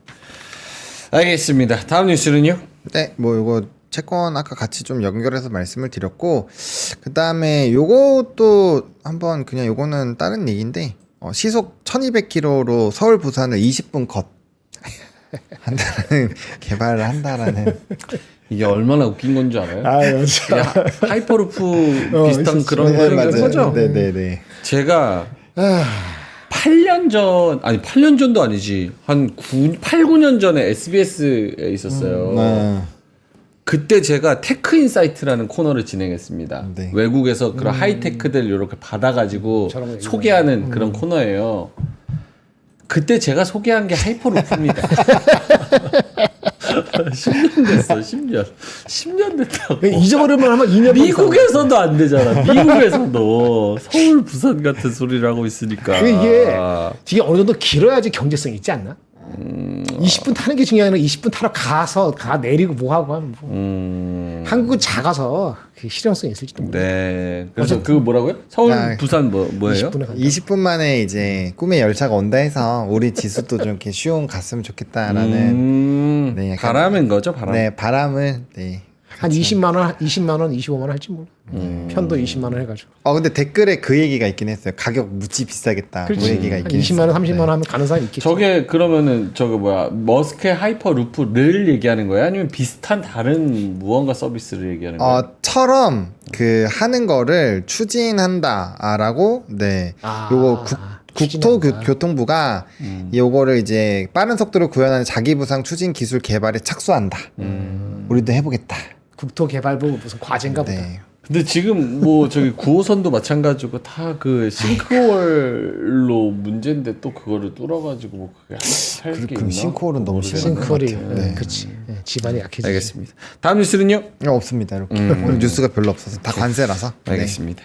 알겠습니다. 다음 뉴스는요? 네, 뭐 요거 채권 아까 같이 좀 연결해서 말씀을 드렸고, 그 다음에 요것도 한번 그냥 요거는 다른 얘기인데, 시속 1200km로 서울 부산을 20분 컷 한다는 개발을 한다라는. 이게 얼마나 웃긴 건지 알아요? 아유, 그냥 하이퍼루프 비슷한 그런 네, 그런 거죠? 네네네. 제가 8년 전도 아니지. 한 8, 9년 전에 SBS에 있었어요. 네. 그때 제가 테크인사이트라는 코너를 진행했습니다. 네. 외국에서 그런 하이테크들 이렇게 받아가지고 저런 거 소개하는 그런 코너예요. 그때 제가 소개한 게 하이퍼루프입니다. 10년 됐어, 10년. 10년 됐다고. 잊어버리면 하면 2년 미국에서도 안 되잖아. 미국에서도 서울, 부산 같은 소리를 하고 있으니까. 이게 어느 정도 길어야지 경제성이 있지 않나? 20분 타는 게 중요한 게 아니라 20분 타러 가 내리고 뭐 하고 하면 뭐. 한국은 작아서 그 실용성이 있을지도 모르겠네. 네. 그래서 그 뭐라고요? 서울, 부산 뭐예요? 20분에 간다. 20분 만에 이제 꿈의 열차가 온다 해서 우리 지수도 좀 이렇게 쉬운 갔으면 좋겠다라는 네, 약간- 바람인 거죠, 바람. 네, 바람을 네. 한 20만 원, 25만 원 할지 몰라. 편도 20만 원 해가지고. 근데 댓글에 그 얘기가 있긴 했어요. 가격 무지 비싸겠다. 그 얘기가 한 있긴 20만 원, 했어요. 30만 원 하면 가는 사람 있겠지. 저게 그러면은 머스크의 하이퍼루프를 얘기하는 거예요? 아니면 비슷한 다른 무언가 서비스를 얘기하는 거예요? 처럼 그 하는 거를 추진한다라고 네. 요거 국토교통부가 요거를 이제 빠른 속도로 구현하는 자기부상 추진 기술 개발에 착수한다. 우리도 해보겠다. 국토개발부 무슨 과제인가 보다. 네. 근데 지금 뭐 저기 9호선도 마찬가지고 다 그 싱크홀로 문제인데 또 그거를 뚫어가지고 뭐 그게 할 게 있나? 싱크홀은 너무 심한 것 싱크홀이 같아요. 네. 그렇지. 집안이 약해지지. 알겠습니다. 다음 뉴스는요? 없습니다. 이렇게 오늘 뉴스가 별로 없어서 다 관세라서. 네. 알겠습니다.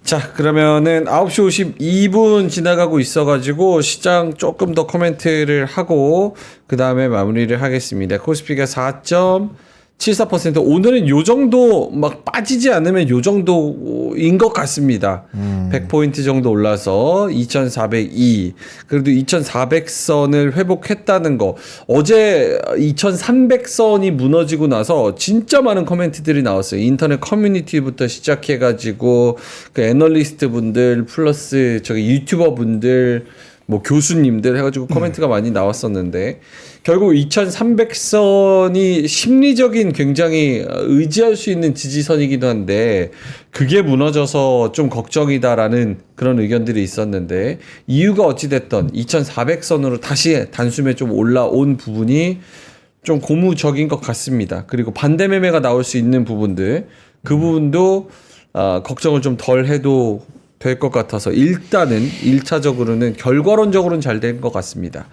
자, 그러면은 9시 52분 지나가고 있어가지고 시장 조금 더 코멘트를 하고 그 다음에 마무리를 하겠습니다. 코스피가 4.74%. 오늘은 요 정도 막 빠지지 않으면 요 정도인 것 같습니다. 100포인트 정도 올라서 2402. 그래도 2400선을 회복했다는 거. 어제 2300선이 무너지고 나서 진짜 많은 코멘트들이 나왔어요. 인터넷 커뮤니티부터 시작해가지고 그 애널리스트 분들 플러스 저기 유튜버 분들 뭐 교수님들 해가지고 코멘트가 많이 나왔었는데 결국 2300선이 심리적인 굉장히 의지할 수 있는 지지선이기도 한데 그게 무너져서 좀 걱정이다라는 그런 의견들이 있었는데 이유가 어찌됐던 2400선으로 다시 단숨에 좀 올라온 부분이 좀 고무적인 것 같습니다. 그리고 반대 매매가 나올 수 있는 부분들 그 부분도 걱정을 좀 덜 해도 될 것 같아서 일단은 1차적으로는 결과론적으로는 잘 된 것 같습니다.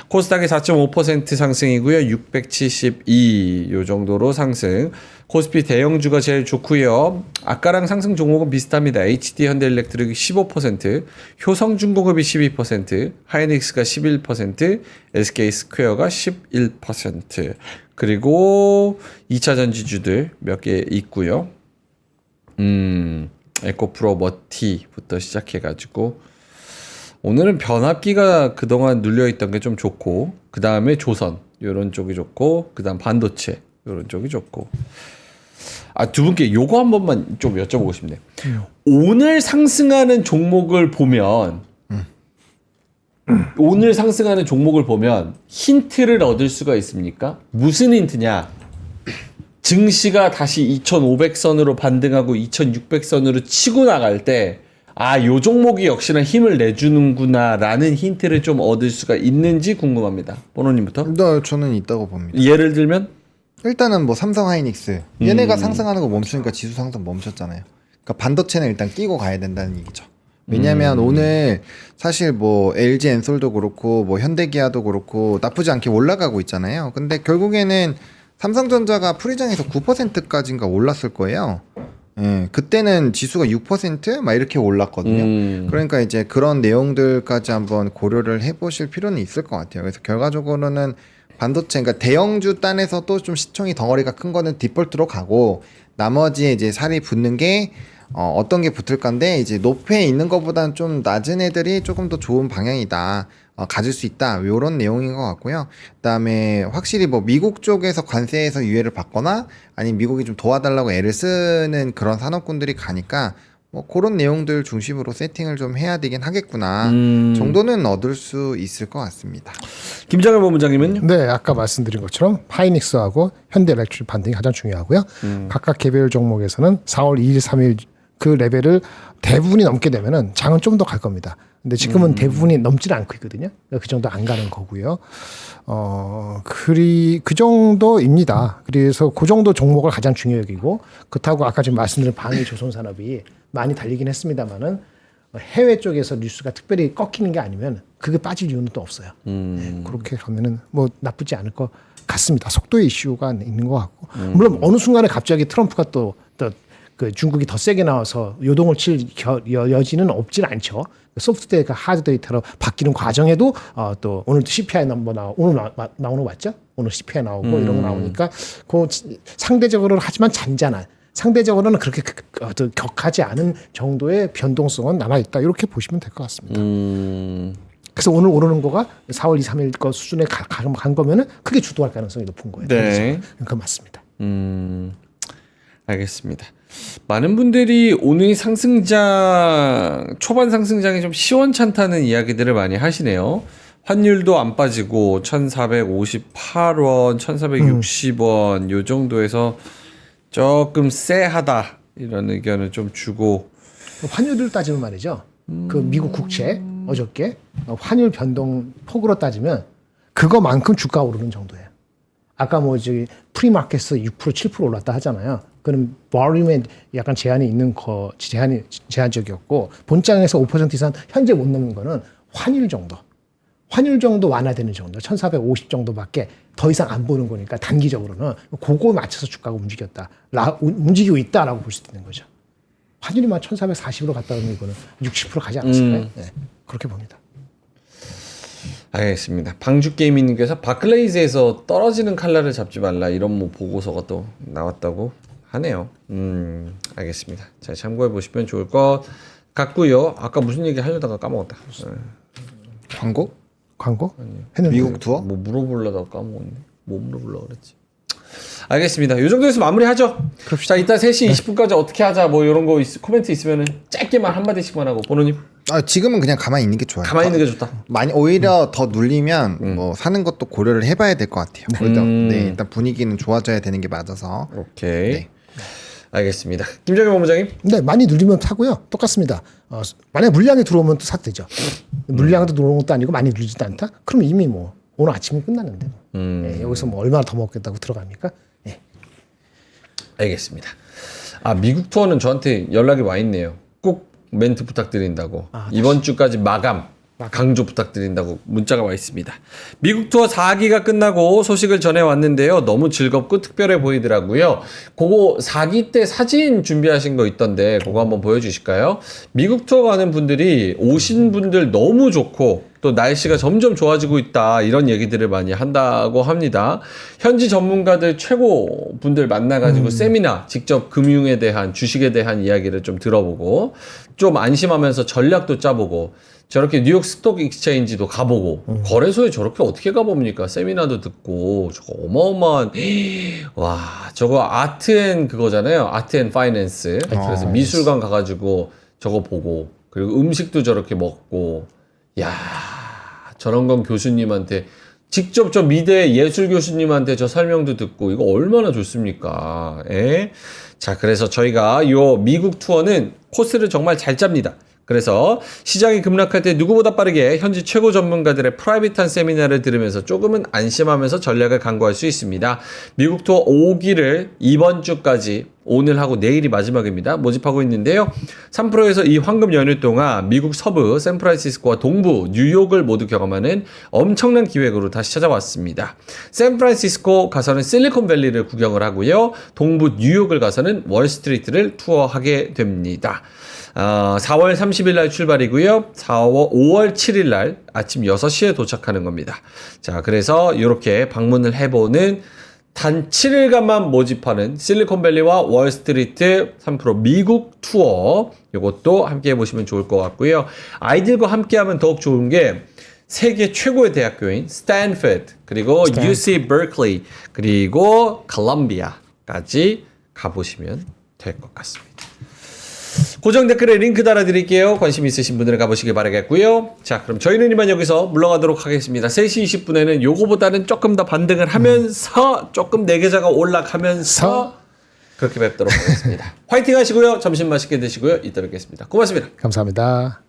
코스닥이 4.5% 상승이고요. 672 요 정도로 상승. 코스피 대형주가 제일 좋고요. 아까랑 상승 종목은 비슷합니다. HD 현대일렉트릭이 15%, 효성중공업이 12%, 하이닉스가 11%, SK스퀘어가 11%. 그리고 2차 전지주들 몇 개 있고요. 에코프로 머티부터 시작해가지고 오늘은 변압기가 그동안 눌려있던 게 좀 좋고 그 다음에 조선 요런 쪽이 좋고 그 다음 반도체 요런 쪽이 좋고 두 분께 요거 한 번만 좀 여쭤보고 싶네요. 오늘 상승하는 종목을 보면 오늘 상승하는 종목을 보면 힌트를 얻을 수가 있습니까? 무슨 힌트냐? 증시가 다시 2,500선으로 반등하고 2,600선으로 치고 나갈 때 요 종목이 역시나 힘을 내주는구나라는 힌트를 좀 얻을 수가 있는지 궁금합니다. 보노님부터. 네, 저는 있다고 봅니다. 예를 들면 일단은 뭐 삼성 하이닉스 얘네가 상승하는 거 멈추니까 지수 상승 멈췄잖아요. 그러니까 반도체는 일단 끼고 가야 된다는 얘기죠. 왜냐면 오늘 사실 뭐 LG 엔솔도 그렇고 뭐 현대기아도 그렇고 나쁘지 않게 올라가고 있잖아요. 근데 결국에는 삼성전자가 프리장에서 9%까지인가 올랐을 거예요. 예, 그때는 지수가 6%막 이렇게 올랐거든요. 그러니까 이제 그런 내용들까지 한번 고려를 해보실 필요는 있을 것 같아요. 그래서 결과적으로는 반도체, 그러니까 대형주 단에서도 좀 시총이 덩어리가 큰 거는 디폴트로 가고 나머지 이제 살이 붙는 게 어떤 게 붙을 건데 이제 높에 있는 것보다는 좀 낮은 애들이 조금 더 좋은 방향이다. 가질 수 있다. 요런 내용인 것 같고요. 그다음에 확실히 뭐 미국 쪽에서 관세에서 유예를 받거나 아니면 미국이 좀 도와달라고 애를 쓰는 그런 산업군들이 가니까 뭐 그런 내용들 중심으로 세팅을 좀 해야 되긴 하겠구나 정도는 얻을 수 있을 것 같습니다. 김장현 본부장님은요? 네, 아까 말씀드린 것처럼 하이닉스하고 현대일렉트릭 반등이 가장 중요하고요. 각각 개별 종목에서는 4월 2일, 3일 그 레벨을 대부분이 넘게 되면은 장은 좀 더 갈 겁니다. 근데 지금은 대부분이 넘지는 않고 있거든요. 그 정도 안 가는 거고요. 그 정도입니다. 그래서 그 정도 종목을 가장 중요 여기고 그렇다고 아까 지금 말씀드린 방위 조선 산업이 많이 달리긴 했습니다만은 해외 쪽에서 뉴스가 특별히 꺾이는 게 아니면 그게 빠질 이유는 또 없어요. 네, 그렇게 가면은 뭐 나쁘지 않을 것 같습니다. 속도의 이슈가 있는 것 같고 물론 어느 순간에 갑자기 트럼프가 또 그 중국이 더 세게 나와서 요동을 칠 여지는 없지는 않죠. 소프트웨어가 하드웨어로 바뀌는 과정에도 또 오늘도 CPI 넘버 오늘 나오는 거 맞죠? 오늘 CPI 나오고 이런 거 나오니까 그 상대적으로는 하지만 잔잔한 상대적으로는 그렇게 격하지 않은 정도의 변동성은 남아 있다. 이렇게 보시면 될 것 같습니다. 그래서 오늘 오르는 거가 4월 2, 3일 거 수준에 간 거면은 크게 주도할 가능성이 높은 거예요. 네. 그건 맞습니다. 알겠습니다. 많은 분들이 오늘 상승장 초반 상승장이 좀 시원찮다는 이야기들을 많이 하시네요. 환율도 안 빠지고 1,458원, 1,460원 요 정도에서 조금 쎄하다 이런 의견을 좀 주고 환율을 따지면 말이죠. 그 미국 국채 어저께 환율 변동 폭으로 따지면 그거만큼 주가 오르는 정도예요. 아까 뭐 저기 프리마켓에서 6% 7% 올랐다 하잖아요. 그럼 볼륨에 약간 제한이 있는 거 제한적이었고 본장에서 5% 이상 현재 못 넘는 거는 환율 정도 완화되는 정도 1,450 정도밖에 더 이상 안 보는 거니까 단기적으로는 그거 맞춰서 주가가 움직이고 있다라고 볼 수 있는 거죠. 환율이 막 1,440으로 갔다 오면 이거는 60% 가지 않았을까요? 네, 그렇게 봅니다. 알겠습니다. 방주게이밍님께서 바클레이즈에서 떨어지는 칼날을 잡지 말라 이런 뭐 보고서가 또 나왔다고 하네요. 알겠습니다. 자, 참고해 보시면 좋을 것 같고요. 아까 무슨 얘기 하려다가 까먹었다. 광고? 했는데 미국 투어? 뭐 물어보려다가 까먹었네. 뭐 물어보려고 그랬지. 알겠습니다. 이 정도에서 마무리하죠. 자, 이따 3시 20분까지 어떻게 하자 뭐 이런 거 코멘트 있으면은 짧게만 한마디씩만 하고 보노님. 지금은 그냥 가만히 있는 게 좋아요. 가만히 있는 게 좋다. 많이 오히려 더 눌리면 뭐 사는 것도 고려를 해봐야 될 것 같아요. 그죠? 네, 일단 분위기는 좋아져야 되는 게 맞아서. 오케이. 네. 알겠습니다. 김정일 본부장님. 네, 많이 눌리면 사고요. 똑같습니다. 만약 물량이 들어오면 또 사도 되죠. 물량도 들어오는 것도 아니고 많이 눌리지도 않다? 그럼 이미 뭐 오늘 아침에 끝났는데 네, 여기서 뭐 얼마나 더 먹겠다고 들어갑니까? 네. 알겠습니다. 미국 투어는 저한테 연락이 와 있네요. 꼭 멘트 부탁드린다고. 이번 주까지 마감 강조 부탁드린다고 문자가 와 있습니다. 미국 투어 4기가 끝나고 소식을 전해왔는데요. 너무 즐겁고 특별해 보이더라고요. 그거 4기 때 사진 준비하신 거 있던데 그거 한번 보여주실까요? 미국 투어 가는 분들이 오신 분들 너무 좋고 또 날씨가 점점 좋아지고 있다 이런 얘기들을 많이 한다고 합니다. 현지 전문가들 최고 분들 만나가지고 세미나 직접 금융에 대한 주식에 대한 이야기를 좀 들어보고 좀 안심하면서 전략도 짜보고 저렇게 뉴욕 스톡 익스체인지도 가보고 거래소에 저렇게 어떻게 가봅니까? 세미나도 듣고 저거 어마어마한 와 저거 아트앤 그거잖아요. 아트앤 파이낸스. 그래서 미술관 가가지고 저거 보고 그리고 음식도 저렇게 먹고 야 저런 건 교수님한테 직접 저 미대 예술 교수님한테 저 설명도 듣고 이거 얼마나 좋습니까? 예? 자 그래서 저희가 요 미국 투어는 코스를 정말 잘 짭니다. 그래서 시장이 급락할 때 누구보다 빠르게 현지 최고 전문가들의 프라이빗한 세미나를 들으면서 조금은 안심하면서 전략을 강구할 수 있습니다. 미국 투어 5기를 이번 주까지 오늘 하고 내일이 마지막입니다. 모집하고 있는데요. 3%에서 이 황금 연휴 동안 미국 서부 샌프란시스코와 동부 뉴욕을 모두 경험하는 엄청난 기획으로 다시 찾아왔습니다. 샌프란시스코 가서는 실리콘밸리를 구경을 하고요. 동부 뉴욕을 가서는 월스트리트를 투어하게 됩니다. 4월 30일 날 출발이고요. 5월 7일 날 아침 6시에 도착하는 겁니다. 자, 그래서 이렇게 방문을 해보는 단 7일간만 모집하는 실리콘밸리와 월스트리트 3% 미국 투어 이것도 함께 해보시면 좋을 것 같고요. 아이들과 함께하면 더욱 좋은 게 세계 최고의 대학교인 스탠포드 그리고 UC 버클리 그리고 콜롬비아까지 가보시면 될 것 같습니다. 고정 댓글에 링크 달아드릴게요. 관심 있으신 분들은 가보시길 바라겠고요. 자, 그럼 저희는 이만 여기서 물러가도록 하겠습니다. 3시 20분에는 요거보다는 조금 더 반등을 하면서 조금 내 계좌가 올라가면서 그렇게 뵙도록 하겠습니다. 화이팅 하시고요. 점심 맛있게 드시고요. 이따 뵙겠습니다. 고맙습니다. 감사합니다.